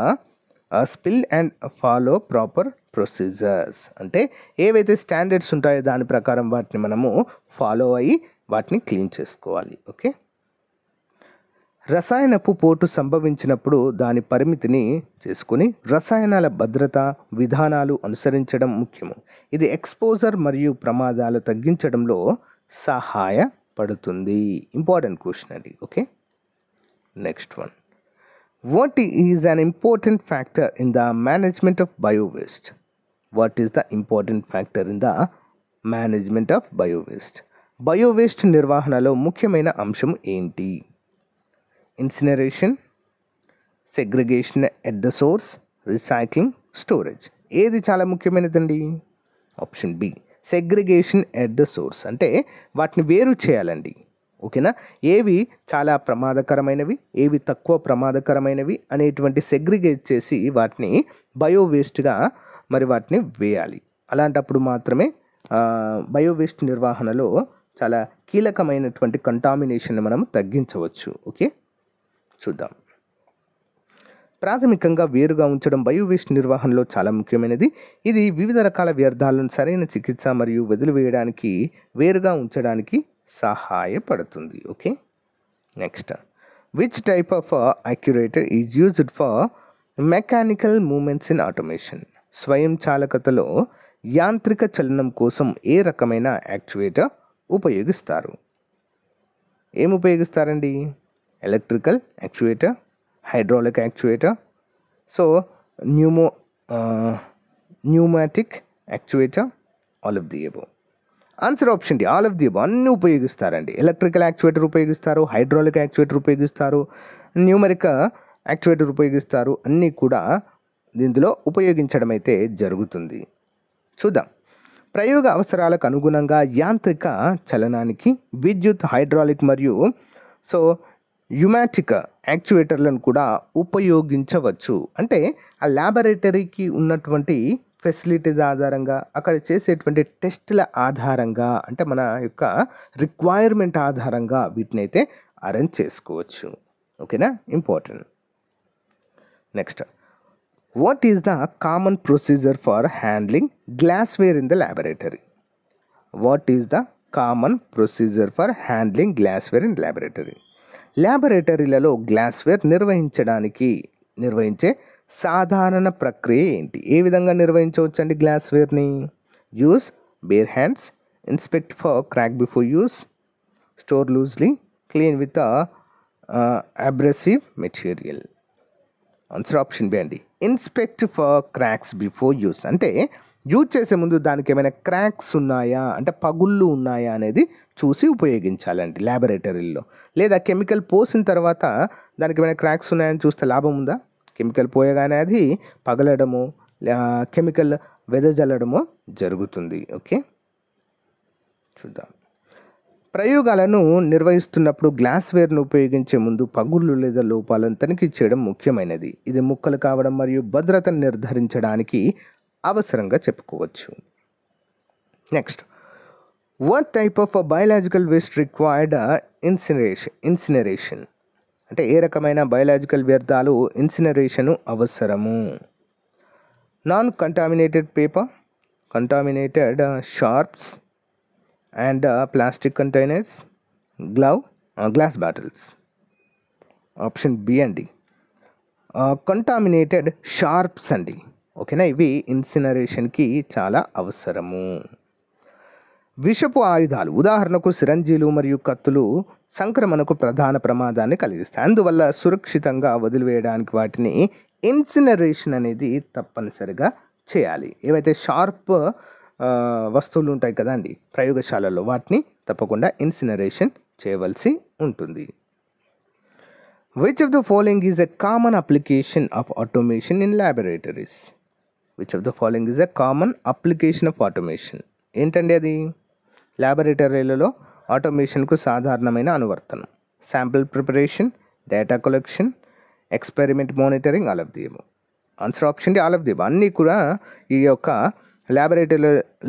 S1: spill and follow proper procedures అంటే ఏవైతే స్టాండర్డ్స్ ఉంటాయో దాని ప్రకారం వాటిని మనము ఫాలో అయ్యి వాటిని క్లీన్ చేసుకోవాలి. ఓకే, రసాయనపు పోటు సంభవించినప్పుడు దాని పరిమితిని చేసుకొని రసాయనాల భద్రత విధానాలు అనుసరించడం ముఖ్యము. ఇది ఎక్స్పోజర్ మరియు ప్రమాదాలు తగ్గించడంలో సహాయపడుతుంది. ఇంపార్టెంట్ క్వశ్చన్ అండి. Okay, next one. What is an important factor in the management of biowaste? What is the important factor in the management of biowaste? Biowaste నిర్వహణలో ముఖ్యమైన అంశం ఏంటి? Incineration, segregation at the source, recycling, storage. ఏది చాలా ముఖ్యమైనదండి? Option B, segregation at the source. అంటే వాటిని వేరు చేయాలండి. ఓకేనా, ఏవి చాలా ప్రమాదకరమైనవి, ఏవి తక్కువ ప్రమాదకరమైనవి అనేటువంటి సెగ్రిగేట్ చేసి వాటిని బయోవేస్ట్గా మరి వాటిని వేయాలి. అలాంటప్పుడు మాత్రమే బయోవేస్ట్ నిర్వహణలో చాలా కీలకమైనటువంటి కంటామినేషన్ మనం తగ్గించవచ్చు. ఓకే, చూద్దాం. ప్రాథమికంగా వేరుగా ఉంచడం బయోవేస్ట్ నిర్వహణలో చాలా ముఖ్యమైనది. ఇది వివిధ రకాల వ్యర్థాలను సరైన చికిత్స మరియు వదిలివేయడానికి వేరుగా ఉంచడానికి సహాయపడుతుంది. Okay, next, which type of actuator is used for mechanical movements in automation? స్వయం చాలకతలో యాంత్రిక చలనం కోసం ఏ రకమైన యాక్చుయేటర్ ఉపయోగిస్తారు? ఏం ఉపయోగిస్తారండి? Electrical actuator, hydraulic actuator, so pneumatic actuator, all of the above. Answer option D, all of the above. అన్నీ ఉపయోగిస్తారండి. ఎలక్ట్రికల్ యాక్చుయేటర్ ఉపయోగిస్తారు, హైడ్రాలిక్ యాక్చుయేటర్ ఉపయోగిస్తారు, న్యూమరిక్ యాక్చుయేటర్ ఉపయోగిస్తారు. అన్నీ కూడా ఇందులో ఉపయోగించడం అయితే జరుగుతుంది. చూద్దాం. ప్రయోగ అవసరాలకు అనుగుణంగా యాంత్రిక చలనానికి విద్యుత్, హైడ్రాలిక్ మరియు న్యూమాటిక్ యాక్చుయేటర్లను కూడా ఉపయోగించవచ్చు. అంటే ఆ ల్యాబొరేటరీకి ఉన్నటువంటి ఫెసిలిటీస్ ఆధారంగా, అక్కడ చేసేటువంటి టెస్టుల ఆధారంగా, అంటే మన యొక్క రిక్వైర్మెంట్ ఆధారంగా వీటిని అయితే అరేంజ్ చేసుకోవచ్చు. ఓకేనా, important. Next, what is the common procedure for handling glassware in the laboratory? What is the common procedure for handling glassware in laboratory. ల్యాబొరేటరీలలో గ్లాస్వేర్ నిర్వహించే సాధారణ ప్రక్రియ ఏంటి? ఏ విధంగా నిర్వహించవచ్చండి గ్లాస్వేర్ని? Use bare hands, inspect for crack before use, store loosely, clean with abrasive material. Answer option B అండి, inspect for cracks before use. అంటే యూజ్ చేసే ముందు దానికి ఏమైనా క్రాక్స్ ఉన్నాయా, అంటే పగుళ్ళు ఉన్నాయా అనేది చూసి ఉపయోగించాలండి ల్యాబొరేటరీలో. లేదా కెమికల్ పోసిన తర్వాత దానికి ఏమైనా క్రాక్స్ ఉన్నాయని చూస్తే లాభం ఉందా? కెమికల్ పోయగానే అది పగలడము, కెమికల్ వెదజల్లడము జరుగుతుంది. ఓకే, చూద్దాం. ప్రయోగాలను నిర్వహిస్తున్నప్పుడు గ్లాస్వేర్ను ఉపయోగించే ముందు పగుళ్ళు లేదా లోపాలను తనిఖీ చేయడం ముఖ్యమైనది. ఇది ముక్కలు కావడం మరియు భద్రతను నిర్ధారించడానికి అవసరంగా చెప్పుకోవచ్చు. Next, what type of biological waste required incineration? అంటే ఏ రకమైన బయోలాజికల్ వ్యర్థాలు ఇన్సినరేషన్ అవసరము? Non contaminated paper, contaminated sharps and plastic containers, glass bottles. Option B అండి, కంటామినేటెడ్ షార్ప్స్ అండి. ఓకేనా, ఇవి ఇన్సినరేషన్కి చాలా అవసరము. విషపు ఆయుధాలు, ఉదాహరణకు సిరంజీలు మరియు కత్తులు సంక్రమణకు ప్రధాన ప్రమాదాన్ని కలిగిస్తాయి. అందువల్ల సురక్షితంగా వదిలివేయడానికి వాటిని ఇన్సినరేషన్ అనేది తప్పనిసరిగా చేయాలి. ఏవైతే షార్ప్ వస్తువులు ఉంటాయి కదండి ప్రయోగశాలలో, వాటిని తప్పకుండా ఇన్సినరేషన్ చేయవలసి ఉంటుంది. Which of the following is a common application of automation in laboratories? Which of the following is a common application of automation? ఏంటండి అది? ల్యాబొరేటరీలలో ఆటోమేషన్కు సాధారణమైన అనువర్తనం. Sample preparation, data collection, experiment monitoring, all of the above. Answer option D, all of the above. అన్నీ కూడా ఈ యొక్క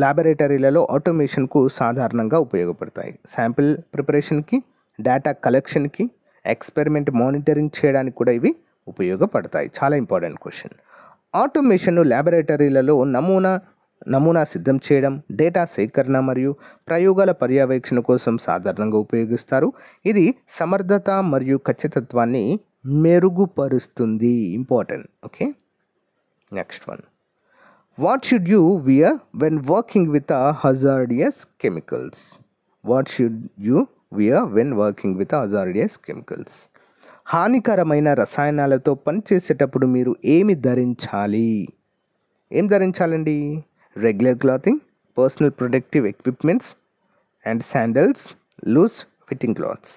S1: ల్యాబొరేటరీలలో ఆటోమేషన్కు సాధారణంగా ఉపయోగపడతాయి. శాంపిల్ ప్రిపరేషన్కి, డేటా కలెక్షన్కి, ఎక్స్పెరిమెంట్ మానిటరింగ్ చేయడానికి కూడా ఇవి ఉపయోగపడతాయి. చాలా ఇంపార్టెంట్ క్వశ్చన్. ఆటోమేషన్ను ల్యాబొరేటరీలలో నమూనా సిద్ధం చేయడం, డేటా సేకరణ మరియు ప్రయోగాల పర్యవేక్షణ కోసం సాధారణంగా ఉపయోగిస్తారు. ఇది సమర్థత మరియు ఖచ్చితత్వాన్ని మెరుగుపరుస్తుంది. Important. Okay, next one. What should you wear when working with hazardous chemicals? What should you wear when working with hazardous chemicals? హానికరమైన రసాయనాలతో పనిచేసేటప్పుడు మీరు ఏమి ధరించాలి? ఏం ధరించాలండి? Regular clothing, personal protective equipments and sandals, loose fitting clothes.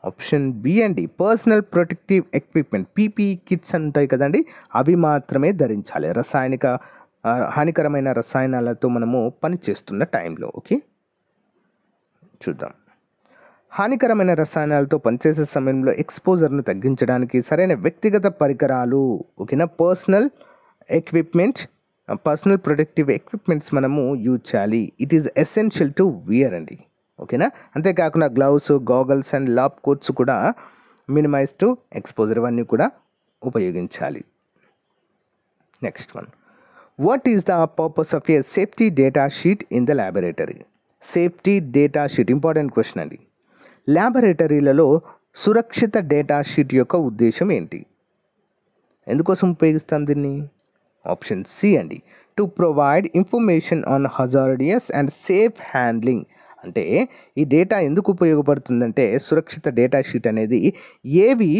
S1: Option B అండి, personal protective equipment, PPE kits ఉంటాయి కదండి, అవి మాత్రమే ధరించాలి హానికరమైన రసాయనాలతో మనము పనిచేస్తున్న టైంలో. ఓకే, చూద్దాం. హానికరమైన రసాయనాలతో పనిచేసే సమయంలో ఎక్స్పోజర్ను తగ్గించడానికి సరైన వ్యక్తిగత పరికరాలు, ఓకేనా, పర్సనల్ ప్రొటెక్టివ్ ఎక్విప్మెంట్స్ మనము యూజ్ చేయాలి. It is essential to wear అండి. ఓకేనా, అంతేకాకుండా gloves, goggles and lab coats కూడా మినిమైజ్ టు ఎక్స్పోజర్, ఇవన్నీ కూడా ఉపయోగించాలి. Next one. What is the purpose of a safety data sheet in the laboratory? Safety data sheet important question అండి. ల్యాబొరేటరీలలో సురక్షిత డేటా షీట్ యొక్క ఉద్దేశం ఏంటి? ఎందుకోసం ఉపయోగిస్తాం దీన్ని? ఆప్షన్ సి అండి, to provide information on hazardous and safe handling. అంటే ఈ డేటా ఎందుకు ఉపయోగపడుతుందంటే, సురక్షిత డేటా షీట్ అనేది ఏవి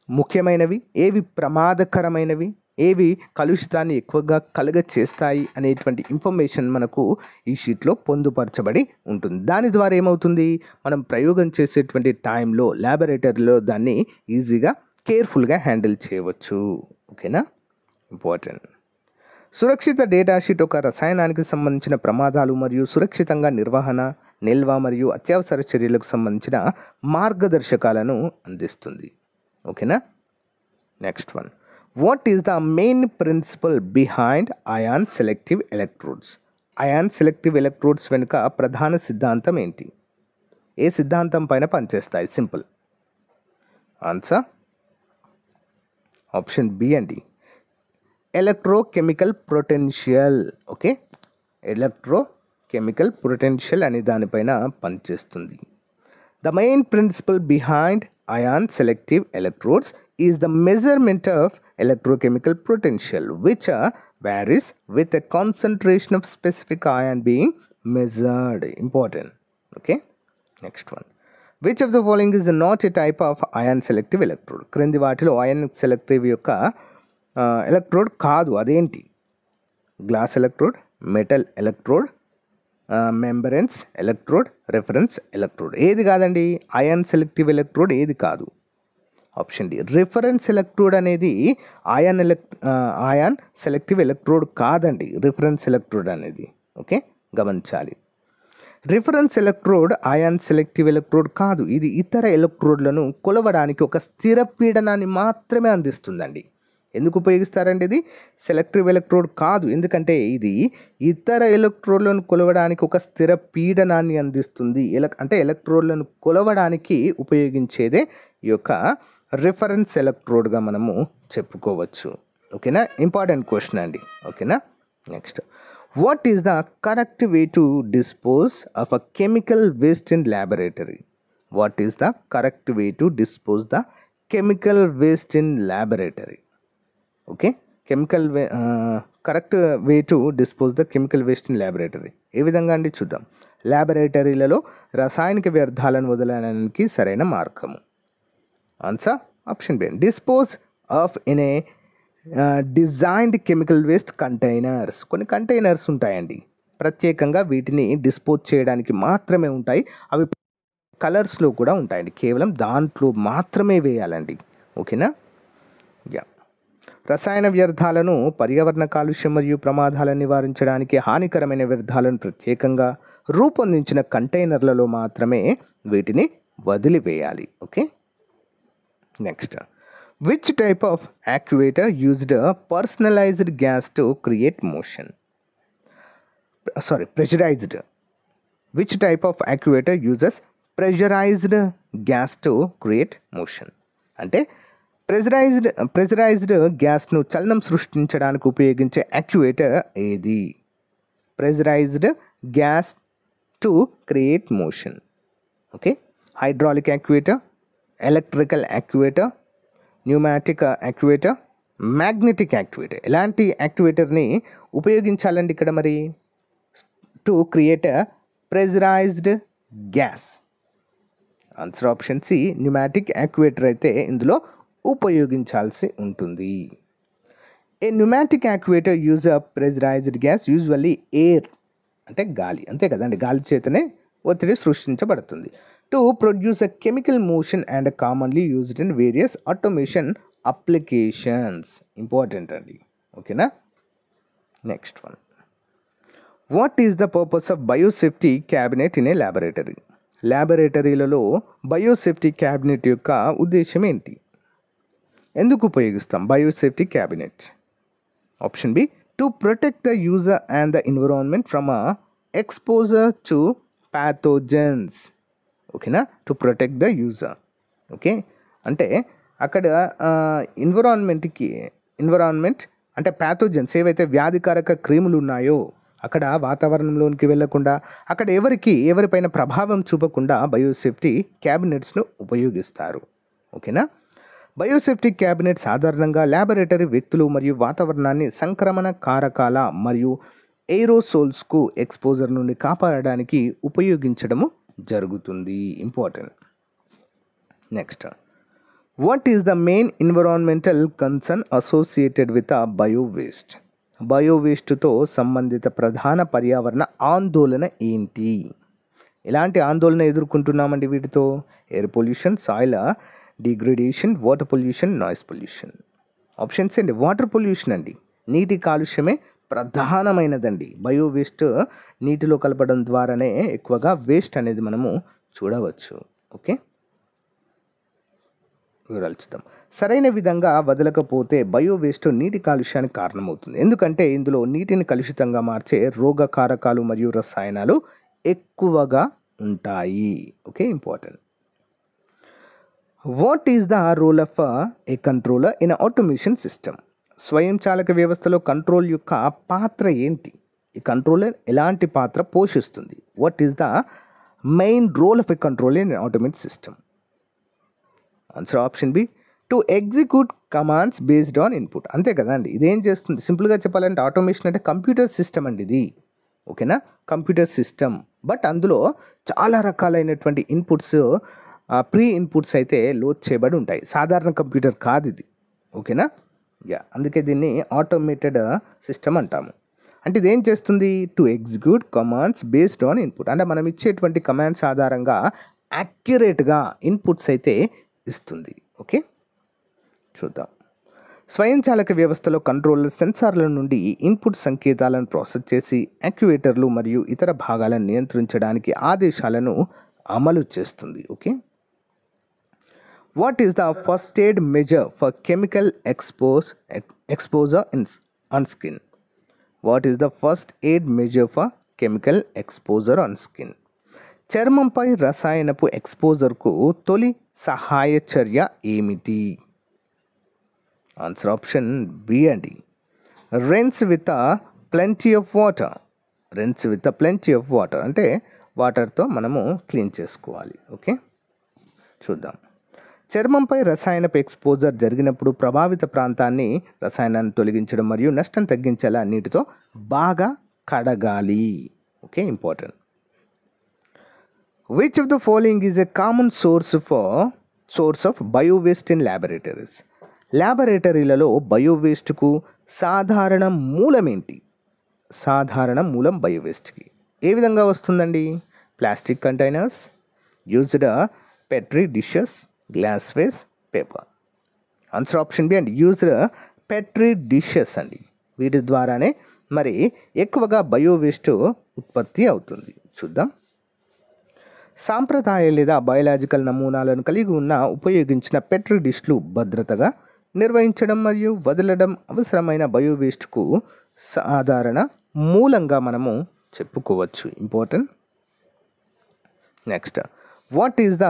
S1: ముఖ్యమైనవి, ఏవి ప్రమాదకరమైనవి, ఏవి కలుషితాన్ని ఎక్కువగా చేస్తాయి అనేటువంటి ఇన్ఫర్మేషన్ మనకు ఈ షీట్లో పొందుపరచబడి ఉంటుంది. దాని ద్వారా ఏమవుతుంది, మనం ప్రయోగం చేసేటువంటి టైంలో ల్యాబొరేటరీలో దాన్ని ఈజీగా కేర్ఫుల్గా హ్యాండిల్ చేయవచ్చు. ఓకేనా, ఇంపార్టెంట్. సురక్షిత డేటా షీట్ ఒక రసాయనానికి సంబంధించిన ప్రమాదాలు మరియు సురక్షితంగా నిర్వహణ, నిల్వ మరియు అత్యవసర చర్యలకు సంబంధించిన మార్గదర్శకాలను అందిస్తుంది. ఓకేనా, next one. What is the main principle behind ion selective electrodes? Ion selective electrodes వెనుక ప్రధాన సిద్ధాంతం ఏంటి? ఏ సిద్ధాంతం పైన పనిచేస్తాయి? సింపుల్ ఆన్సర్ ఆప్షన్ బి అండి, electrochemical potential. Okay, electrochemical chemical potential అనే దానిపైన పనిచేస్తుంది. The main principle behind ion selective electrodes is the measurement of electrochemical potential, which varies with the concentration of specific ion being measured. Important. Okay. Next one. Which of the following is not a type of ion selective electrode? క్రింది వాటిలో ion selective యొక్క electrode కాదు. అదేంటి? Glass electrode, metal electrode, membranes electrode, reference electrode. ఏది కాదండి? Ion selective electrode ఏది కాదు? Option D. Reference electrode అనేది అయాన్ సెలెక్టివ్ ఎలక్ట్రోడ్ కాదండి. రిఫరెన్స్ ఎలక్ట్రోడ్ అనేది. ఓకే, గమనించాలి. Reference electrode ion selective electrode కాదు. ఇది ఇతర ఎలక్ట్రోడ్లను కొలవడానికి ఒక స్థిర పీడనాన్ని మాత్రమే అందిస్తుందండి. ఎందుకు ఉపయోగిస్తారండి? ఇది సెలెక్టివ్ ఎలక్ట్రోడ్ కాదు. ఎందుకంటే ఇది ఇతర ఎలక్ట్రోడ్లను కొలవడానికి ఒక స్థిర పీడనాన్ని అందిస్తుంది. అంటే ఎలక్ట్రోడ్లను కొలవడానికి ఉపయోగించేదే ఈ యొక్క రిఫరెన్స్ ఎలక్ట్రోడ్గా మనము చెప్పుకోవచ్చు. ఓకేనా? ఇంపార్టెంట్ క్వశ్చన్ అండి. ఓకేనా? Next, what is the correct way to dispose of a chemical waste in laboratory? What is the correct way to dispose the chemical waste in laboratory? Okay, correct way to dispose the chemical waste in laboratory ఏ విధంగా అండి? చూద్దాం. ల్యాబొరేటరీలలో రసాయనిక వ్యర్థాలను వదలడానికి సరైన మార్గము. Answer option B. Dispose of in a designed chemical waste containers. కొన్ని కంటైనర్స్ ఉంటాయండి, ప్రత్యేకంగా వీటిని డిస్పోజ్ చేయడానికి మాత్రమే ఉంటాయి. అవి కలర్స్లో కూడా ఉంటాయండి. కేవలం దాంట్లో మాత్రమే వేయాలండి. ఓకేనా? యా. రసాయన వ్యర్థాలను పర్యావరణ కాలుష్యం మరియు ప్రమాదాలను నివారించడానికి హానికరమైన వ్యర్థాలను ప్రత్యేకంగా రూపొందించిన కంటైనర్లలో మాత్రమే వీటిని వదిలివేయాలి. Okay, next, which type of actuator used personalized gas to create motion? Pressurized. Which type of actuator uses pressurized gas to create motion? అంటే ప్రెషరైజ్డ్ గ్యాస్ను చలనం సృష్టించడానికి ఉపయోగించే యాక్యుయేటర్ ఏది? Pressurized gas to create motion. Okay, hydraulic actuator, electrical actuator, pneumatic actuator, magnetic actuator. ఎలాంటి యాక్యుయేటర్ని ఉపయోగించాలండి ఇక్కడ మరి to create pressurized gas? Answer option C, pneumatic actuator అయితే ఇందులో ఉపయోగించాల్సి ఉంటుంది. A pneumatic actuator use a pressurized gas usually air, అంటే గాలి, అంతే కదండి. గాలి చేతనే ఒత్తిడి సృష్టించబడుతుంది. To produce a chemical motion and commonly used in various automation applications. Important అండి. ఓకేనా? Next one, what is the purpose of biosafety cabinet in a laboratory? ల్యాబొరేటరీలలో బయోసేఫ్టీ క్యాబినెట్ యొక్క ఉద్దేశం ఏంటి? ఎందుకు ఉపయోగిస్తాం biosafety cabinet? Option B, to protect the user and the environment from exposure to pathogens. ఓకేనా? To protect the user. Okay, అంటే అక్కడ environment అంటే ప్యాథోజన్స్ ఏవైతే వ్యాధికారక క్రిములు ఉన్నాయో అక్కడ వాతావరణంలోనికి వెళ్లకుండా, అక్కడ ఎవరిపైన ప్రభావం చూపకుండా బయోసేఫ్టీ క్యాబినెట్స్ను ఉపయోగిస్తారు. ఓకేనా? బయోసేఫ్టీ క్యాబినెట్ సాధారణంగా ల్యాబొరేటరీ వ్యక్తులు మరియు వాతావరణాన్ని సంక్రమణ కారకాల మరియు ఎయిరోసోల్స్కు ఎక్స్పోజర్ నుండి కాపాడడానికి ఉపయోగించడము జరుగుతుంది. Important. Next, what is the main environmental concern associated with bio waste? Bio వేస్ట్తో సంబంధిత ప్రధాన పర్యావరణ ఆందోళన ఏంటి? ఎలాంటి ఆందోళన ఎదుర్కొంటున్నామండి వీటితో? Air pollution, soil degradation, water pollution, noise pollution. Options అండి. వాటర్ పొల్యూషన్ అండి, నీటి కాలుష్యమే ప్రధానమైనదండి. బయో వేస్ట్ నీటిలో కలపడం ద్వారానే ఎక్కువగా వేస్ట్ అనేది మనము చూడవచ్చు. ఓకే, వివరాలు చూద్దాం. సరైన విధంగా వదలకపోతే బయో వేస్ట్ నీటి కాలుష్యానికి కారణమవుతుంది. ఎందుకంటే ఇందులో నీటిని కలుషితంగా మార్చే రోగకారకాలు మరియు రసాయనాలు ఎక్కువగా ఉంటాయి. Okay, important. What is the role of a controller in automation system? స్వయంచాలక వ్యవస్థలో కంట్రోల్ యొక్క పాత్ర ఏంటి? ఈ కంట్రోలర్ ఎలాంటి పాత్ర పోషిస్తుంది? What is the main role of a controller in automatic system? Answer option B, to execute commands based on input. అంతే కదా అండి, ఇదేం చేస్తుంది? సింపుల్గా చెప్పాలంటే ఆటోమేషన్ అంటే కంప్యూటర్ సిస్టమ్ అండి ఇది. ఓకేనా, కంప్యూటర్ సిస్టమ్. బట్ అందులో చాలా రకాలైనటువంటి ఇన్పుట్స్, ప్రీ ఇన్పుట్స్ అయితే లోడ్ చేయబడి ఉంటాయి. సాధారణ కంప్యూటర్ కాదు ఇది. ఓకేనా, అందుకే దీన్ని ఆటోమేటెడ్ సిస్టమ్ అంటాము. అంటే ఇదేం చేస్తుంది? To execute commands based on input. అంటే మనం ఇచ్చేటువంటి కమాండ్స్ ఆధారంగా యాక్యురేట్గా ఇన్పుట్స్ అయితే ఇస్తుంది. ఓకే, చూద్దాం. స్వయంచాలక వ్యవస్థలో కంట్రోలర్ సెన్సార్ల నుండి ఇన్పుట్ సంకేతాలను ప్రాసెస్ చేసి యాక్యుయేటర్లు మరియు ఇతర భాగాలను నియంత్రించడానికి ఆదేశాలను అమలు చేస్తుంది. Okay, what is the first aid measure for chemical exposure on skin? What is the first aid measure for chemical exposure on skin? చర్మంపై రసాయనపు ఎక్స్పోజర్కు తొలి సహాయ చర్య ఏమిటి? ఆన్సర్ ఆప్షన్ బి అండి, Reigns with plenty of water. Reigns with plenty of water అంటే వాటర్తో మనము clean చేసుకోవాలి. ఓకే, చూద్దాం. చర్మంపై రసాయనపు ఎక్స్పోజర్ జరిగినప్పుడు ప్రభావిత ప్రాంతాన్ని రసాయనాన్ని తొలగించడం మరియు నష్టం తగ్గించేలా నీటితో బాగా కడగాలి. Okay, important. Which of the following is a common source of bio waste in laboratories? ల్యాబొరేటరీలలో బయో వేస్ట్కు సాధారణ మూలం ఏంటి? సాధారణ మూలం బయో వేస్ట్కి ఏ విధంగా వస్తుందండి? Plastic containers, used petri dishes, glass vase, paper. Answer option B అండి, యూజ్డ్ పెట్రీ డిషెస్ అండి. వీటి ద్వారానే మరి ఎక్కువగా బయో వేస్ట్ ఉత్పత్తి అవుతుంది. చూద్దాం. సాంప్రదాయ లేదా బయోలాజికల్ నమూనాలను కలిగి ఉన్న ఉపయోగించిన పెట్రీ డిష్లు భద్రతగా నిర్వహించడం మరియు వదలడం అవసరమైన బయో వేస్ట్కు సాధారణ మూలంగా మనము చెప్పుకోవచ్చు. Important. Next, what is the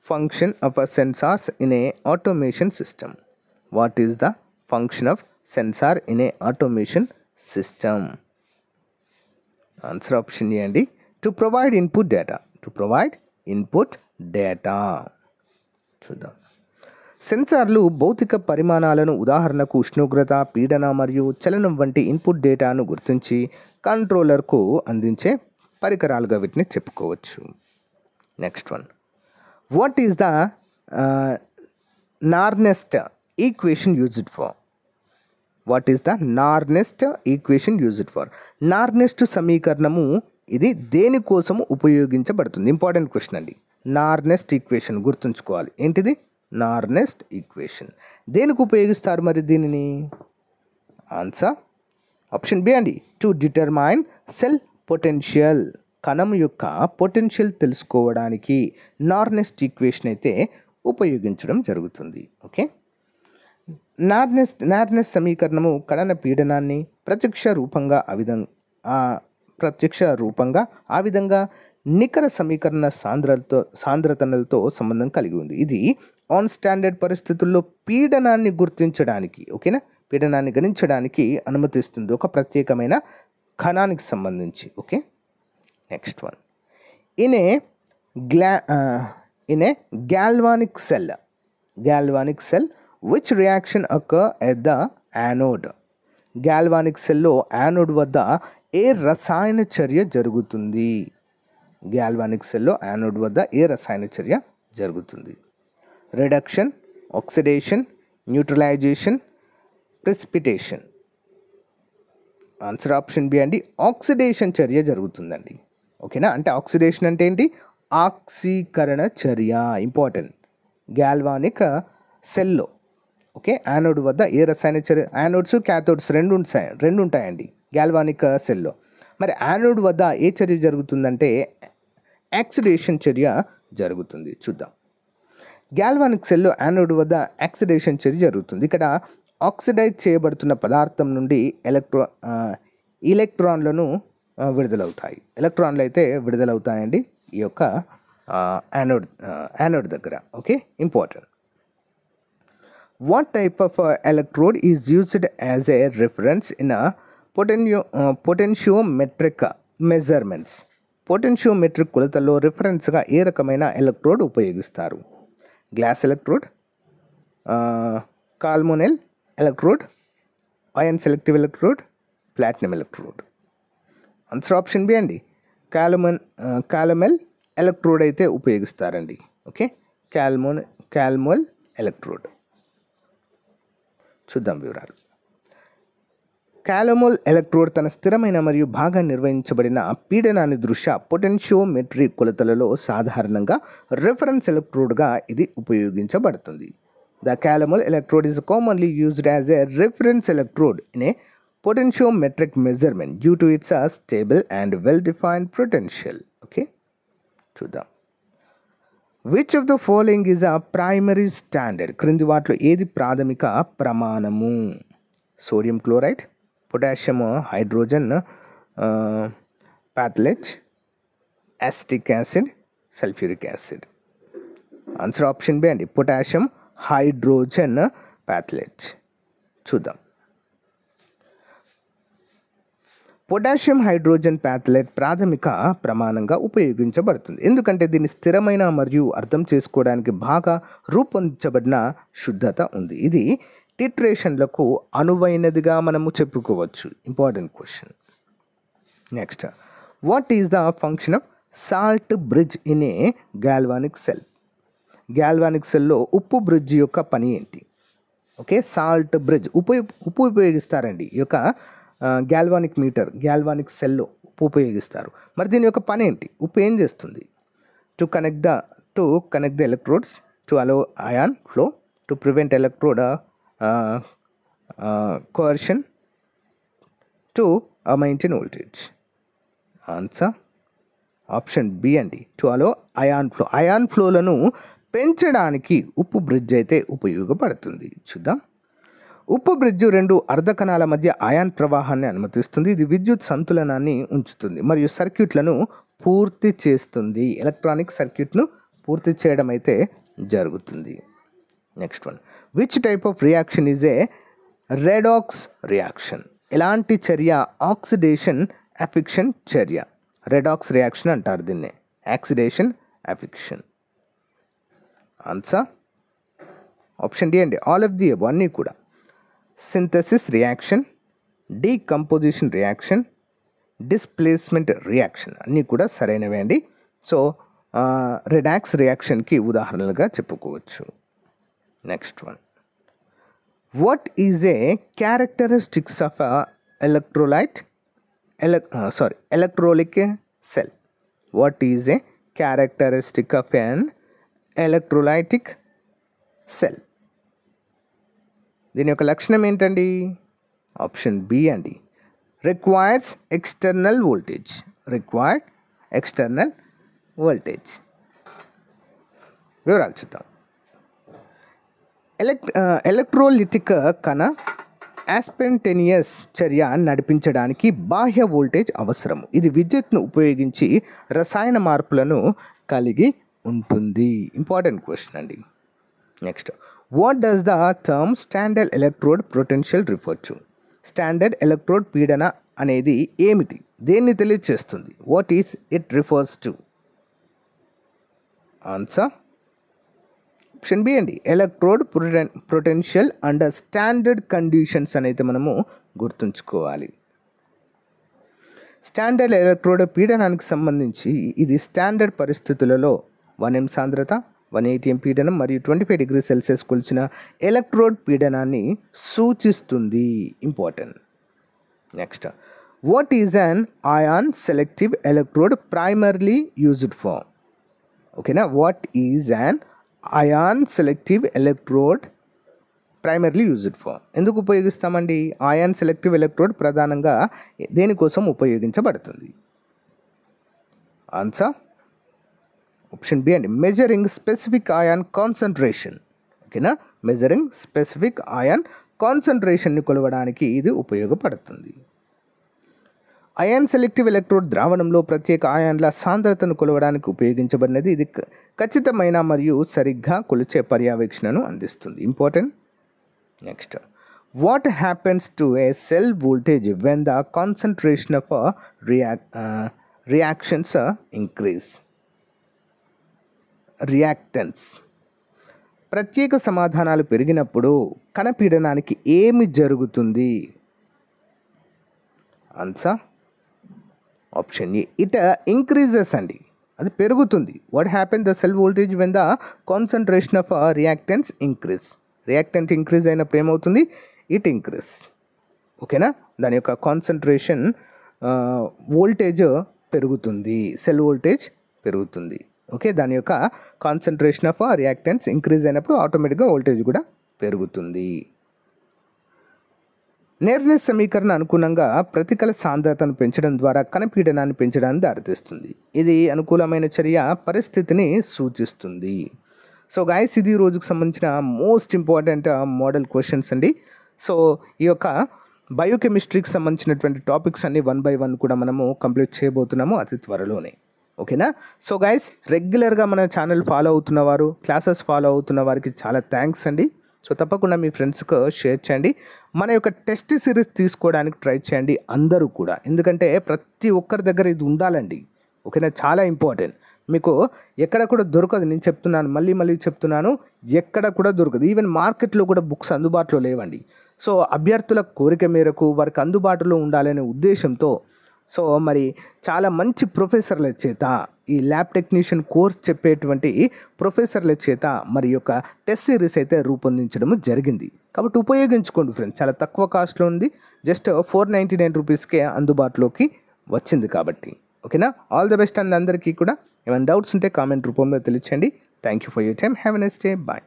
S1: function of a sensors in a automation system? What is the function of sensor in a automation system? Answer option A అండి, to provide input data. To provide input data. చూద్దాం. సెన్సార్లు భౌతిక పరిమాణాలను, ఉదాహరణకు ఉష్ణోగ్రత, పీడన మరియు చలనం వంటి ఇన్పుట్ డేటాను గుర్తించి కంట్రోలర్కు అందించే పరికరాలుగా వీటిని చెప్పుకోవచ్చు. Next one, what is the Narnest equation used for? What is the Narnest equation used for? నార్నెస్ట్ సమీకరణము ఇది దేనికోసము ఉపయోగించబడుతుంది? ఇంపార్టెంట్ క్వశ్చన్ అండి. నార్నెస్ట్ ఈక్వేషన్ గుర్తుంచుకోవాలి. ఏంటిది? నార్నెస్ట్ ఈక్వేషన్. దేనికి ఉపయోగిస్తారు మరి దీనిని? ఆన్సర్ ఆప్షన్ బి అండి, టు డిటర్మైన్ సెల్ పొటెన్షియల్. కణం యొక్క పొటెన్షియల్ తెలుసుకోవడానికి నార్నెస్ట్ ఈక్వేషన్ అయితే ఉపయోగించడం జరుగుతుంది. ఓకే, నార్నెస్ట్ సమీకరణము కణన పీడనాన్ని ప్రత్యక్ష రూపంగా ఆ విధంగా నికర సమీకరణ సాంద్రతలతో సంబంధం కలిగి ఉంది. ఇది ఆన్ స్టాండర్డ్ పరిస్థితుల్లో పీడనాన్ని గుర్తించడానికి, ఓకేనా, పీడనాన్ని గణించడానికి అనుమతిస్తుంది ఒక ప్రత్యేకమైన కణానికి సంబంధించి. Okay, next one, in a galvanic cell which reaction occur at the anode? Galvanic సెల్లో యానోడ్ వద్ద ఏ రసాయన చర్య జరుగుతుంది? గాల్వానిక్ సెల్లో యానోడ్ వద్ద ఏ రసాయన చర్య జరుగుతుంది? Reduction, oxidation, neutralization, precipitation. Answer option B అండి, ఆక్సిడేషన్ చర్య జరుగుతుందండి. ఓకేనా, అంటే ఆక్సిడేషన్ అంటే ఏంటి? ఆక్సీకరణ చర్య. ఇంపార్టెంట్. గాల్వానిక్ సెల్లో, ఓకే, యానోడ్ వద్ద ఏ రసాయన చర్య? యానోడ్స్, క్యాథోడ్స్ రెండు ఉంటాయండి గాల్వానిక్ సెల్లో. మరి యానోడ్ వద్ద ఏ చర్య జరుగుతుందంటే ఆక్సిడేషన్ చర్య జరుగుతుంది. చూద్దాం. గాల్వానిక్ సెల్లో యానోడ్ వద్ద ఆక్సిడేషన్ చర్య జరుగుతుంది. ఇక్కడ ఆక్సిడైజ్ చేయబడుతున్న పదార్థం నుండి ఎలక్ట్రాన్లను విడుదలవుతాయి. ఎలక్ట్రాన్లు అయితే విడుదలవుతాయండి ఈ యొక్క యానోడ్ దగ్గర. Okay, important. What type of electrode is used as a reference in potentiometric measurements. పొటెన్షియోమెట్రిక్ కొలతల్లో రిఫరెన్స్గా ఏ రకమైన ఎలక్ట్రోడ్ ఉపయోగిస్తారు? Glass electrode, calomel electrode, ion selective electrode, platinum electrode. Answer option B అండి, కాలమెల్ ఎలక్ట్రోడ్ అయితే ఉపయోగిస్తారండి. Okay, కాల్మోల్ electrode. చూద్దాం వివరాలు. కాలమోల్ ఎలక్ట్రోడ్ తన స్థిరమైన మరియు బాగా నిర్వహించబడిన పీడనాన్ని దృష్ట్యా పొటెన్షియోమెట్రీ కొలతలలో సాధారణంగా రిఫరెన్స్ ఎలక్ట్రోడ్గా ఇది ఉపయోగించబడుతుంది. The calomel electrode is commonly used as a reference electrode in a potentiometric measurement due to its stable and well defined potential. Okay, చూద్దాం. Which of the following is a primary standard? క్రింది వాటిలో ఏది ప్రాథమిక ప్రమాణము? Sodium chloride, potassium hydrogen phthalate, acetic acid, sulphuric acid. Answer option B అండి, potassium hydrogen phthalate. చూద్దాం. Potassium hydrogen ప్యాథలేట్ ప్రాథమిక ప్రమాణంగా ఉపయోగించబడుతుంది ఎందుకంటే దీని స్థిరమైన మరియు అర్థం చేసుకోవడానికి బాగా రూపొందించబడిన శుద్ధత ఉంది. ఇది టిట్రేషన్లకు అనువైనదిగా మనము చెప్పుకోవచ్చు. Important question. Next, what is the function of salt bridge in a galvanic cell? Galvanic సెల్లో ఉప్పు బ్రిడ్జ్ యొక్క పని ఏంటి? ఓకే, సాల్ట్ బ్రిడ్జ్ ఉప్పు ఉపయోగిస్తారండి. ఈ యొక్క గ్యాల్వానిక్ సెల్లో ఉప్పు ఉపయోగిస్తారు. మరి దీని యొక్క పని ఏంటి? ఉప్పు ఏం చేస్తుంది? To connect the electrodes, to allow ion flow, to prevent electrode coercion, to maintain voltage. Answer option B అండి, to allow ion flow. Ion ఫ్లోలను పెంచడానికి ఉప్పు బ్రిడ్జ్ అయితే ఉపయోగపడుతుంది. చూద్దాం. ఉప్పు బ్రిడ్జ్ రెండు అర్ధకణాల మధ్య అయాన్ ప్రవాహాన్ని అనుమతిస్తుంది. ఇది విద్యుత్ సంతులనాన్ని ఉంచుతుంది మరియు సర్క్యూట్లను పూర్తి చేస్తుంది. ఎలక్ట్రానిక్ సర్క్యూట్ను పూర్తి చేయడం అయితే జరుగుతుంది. Next one, which type of reaction is a redox reaction? ఎలాంటి చర్య ఆక్సిడేషన్ అఫిక్షన్ చర్య? రెడాక్స్ రియాక్షన్ అంటారు దీన్ని, ఆక్సిడేషన్ అఫిక్షన్. ఆన్సర్ ఆప్షన్ డి అండి, ఆల్ ఆఫ్ ది అబవ్, అన్నీ కూడా. Synthesis reaction, decomposition reaction, displacement reaction అన్నీ కూడా సరైనవే అండి. సో రెడాక్స్ రియాక్షన్కి ఉదాహరణలుగా చెప్పుకోవచ్చు. Next one, what is a characteristics of electrolytic cell? What is a characteristic of an electrolytic cell? దీని యొక్క లక్షణం ఏంటండి? ఆప్షన్ బి అండి, రిక్వైర్స్ ఎక్స్టర్నల్ వోల్టేజ్. వివరాలు చూద్దాం. ఎలక్ట్రోలిటిక్ కణ యాస్పెంటేనియస్ చర్య నడిపించడానికి బాహ్య వోల్టేజ్ అవసరము. ఇది విద్యుత్ను ఉపయోగించి రసాయన మార్పులను కలిగి ఉంటుంది. ఇంపార్టెంట్ క్వశ్చన్ అండి. Next, what does the term standard electrode potential refer to? Standard electrode పీడన అనేది ఏమిటి? దేన్ని తెలియజేస్తుంది? What is it refers to? Answer option B అండి, electrode potential under standard conditions అనేది మనము గుర్తుంచుకోవాలి. స్టాండర్డ్ ఎలక్ట్రోడ్ పీడనానికి సంబంధించి ఇది స్టాండర్డ్ పరిస్థితులలో 1 m సాంద్రత, 180 m పీడనం మరియు 25 degrees Celsius కొలిచిన ఎలక్ట్రోడ్ పీడనాన్ని సూచిస్తుంది. Important. Next, what is an ion selective electrode primarily used for? ఓకేనా, what is an ion selective electrode primarily used for? ఎందుకు ఉపయోగిస్తామండి? అయాన్ సెలెక్టివ్ ఎలక్ట్రోడ్ ప్రధానంగా దేనికోసం ఉపయోగించబడుతుంది? ఆన్సర్ ఆప్షన్ బి అండి, మెజరింగ్ స్పెసిఫిక్ అయాన్ కాన్సన్ట్రేషన్. ఓకేనా, మెజరింగ్ స్పెసిఫిక్ అయాన్ కాన్సన్ట్రేషన్ని కొలవడానికి ఇది ఉపయోగపడుతుంది. అయాన్ సెలెక్టివ్ ఎలక్ట్రోడ్ ద్రావణంలో ప్రత్యేక అయాన్ల సాంద్రతను కొలవడానికి ఉపయోగించబడినది. ఇది ఖచ్చితమైన మరియు సరిగ్గా కొలిచే పర్యవేక్షణను అందిస్తుంది. Important. Next, What happens to a cell voltage when the concentration of reactions increase? Reactants. ప్రత్యేక సమాధానాలు పెరిగినప్పుడు కణపీడనానికి ఏమి జరుగుతుంది? Answer option A, it increases అండి, అది పెరుగుతుంది. What happen the cell voltage when the concentration of reactants increase? Reactant increase అయినప్పుడు ఏమవుతుంది? It increase. ఓకేనా, దాని యొక్క కాన్సన్ట్రేషన్ వోల్టేజ్ పెరుగుతుంది, సెల్ వోల్టేజ్ పెరుగుతుంది. ఓకే, దాని యొక్క కాన్సన్ట్రేషన్ ఆఫ్ రియాక్టెంట్స్ ఇంక్రీజ్ అయినప్పుడు ఆటోమేటిక్గా వోల్టేజ్ కూడా పెరుగుతుంది. నేర్నెస్ సమీకరణ అనుగుణంగా ప్రతికల సాంద్రతను పెంచడం ద్వారా కణపీడనాన్ని పెంచడానికి దారితీస్తుంది. ఇది అనుకూలమైన చర్య పరిస్థితిని సూచిస్తుంది. సో గైస్, ఇది రోజుకు సంబంధించిన మోస్ట్ ఇంపార్టెంట్ మోడల్ క్వశ్చన్స్ అండి. సో ఈ యొక్క బయోకెమిస్ట్రీకి సంబంధించినటువంటి టాపిక్స్ అన్ని 1 by 1 కూడా మనము కంప్లీట్ చేయబోతున్నాము అతి త్వరలోనే. ఓకేనా? సో గైస్, రెగ్యులర్గా మన ఛానల్ ఫాలో అవుతున్నవారు, క్లాసెస్ ఫాలో అవుతున్న వారికి చాలా థ్యాంక్స్ అండి. సో తప్పకుండా మీ ఫ్రెండ్స్కి షేర్ చేయండి. మన యొక్క టెస్ట్ సిరీస్ తీసుకోవడానికి ట్రై చేయండి అందరూ కూడా, ఎందుకంటే ప్రతి ఒక్కరి దగ్గర ఇది ఉండాలండి. ఓకేనా, చాలా ఇంపార్టెంట్. మీకు ఎక్కడ కూడా దొరకదు, నేను చెప్తున్నాను, మళ్ళీ చెప్తున్నాను, ఎక్కడ కూడా దొరకదు. ఈవెన్ మార్కెట్లో కూడా బుక్స్ అందుబాటులో లేవండి. సో అభ్యర్థుల కోరిక మేరకు వారికి అందుబాటులో ఉండాలనే ఉద్దేశంతో సో మరి చాలా మంచి ప్రొఫెసర్ల చేత ఈ ల్యాబ్ టెక్నీషియన్ కోర్స్ చెప్పేటువంటి ప్రొఫెసర్ల చేత మరి యొక్క టెస్ట్ సిరీస్ అయితే రూపొందించడం జరిగింది. కాబట్టి ఉపయోగించుకోండి ఫ్రెండ్స్, చాలా తక్కువ కాస్ట్లో ఉంది, జస్ట్ 499 రూపీస్కే అందుబాటులోకి వచ్చింది కాబట్టి. ఓకేనా, ఆల్ ద బెస్ట్ అండ్ అందరికీ కూడా. ఏమైనా డౌట్స్ ఉంటే కామెంట్ రూపంలో తెలియచేయండి. Thank you for your time. Have a nice day. Bye.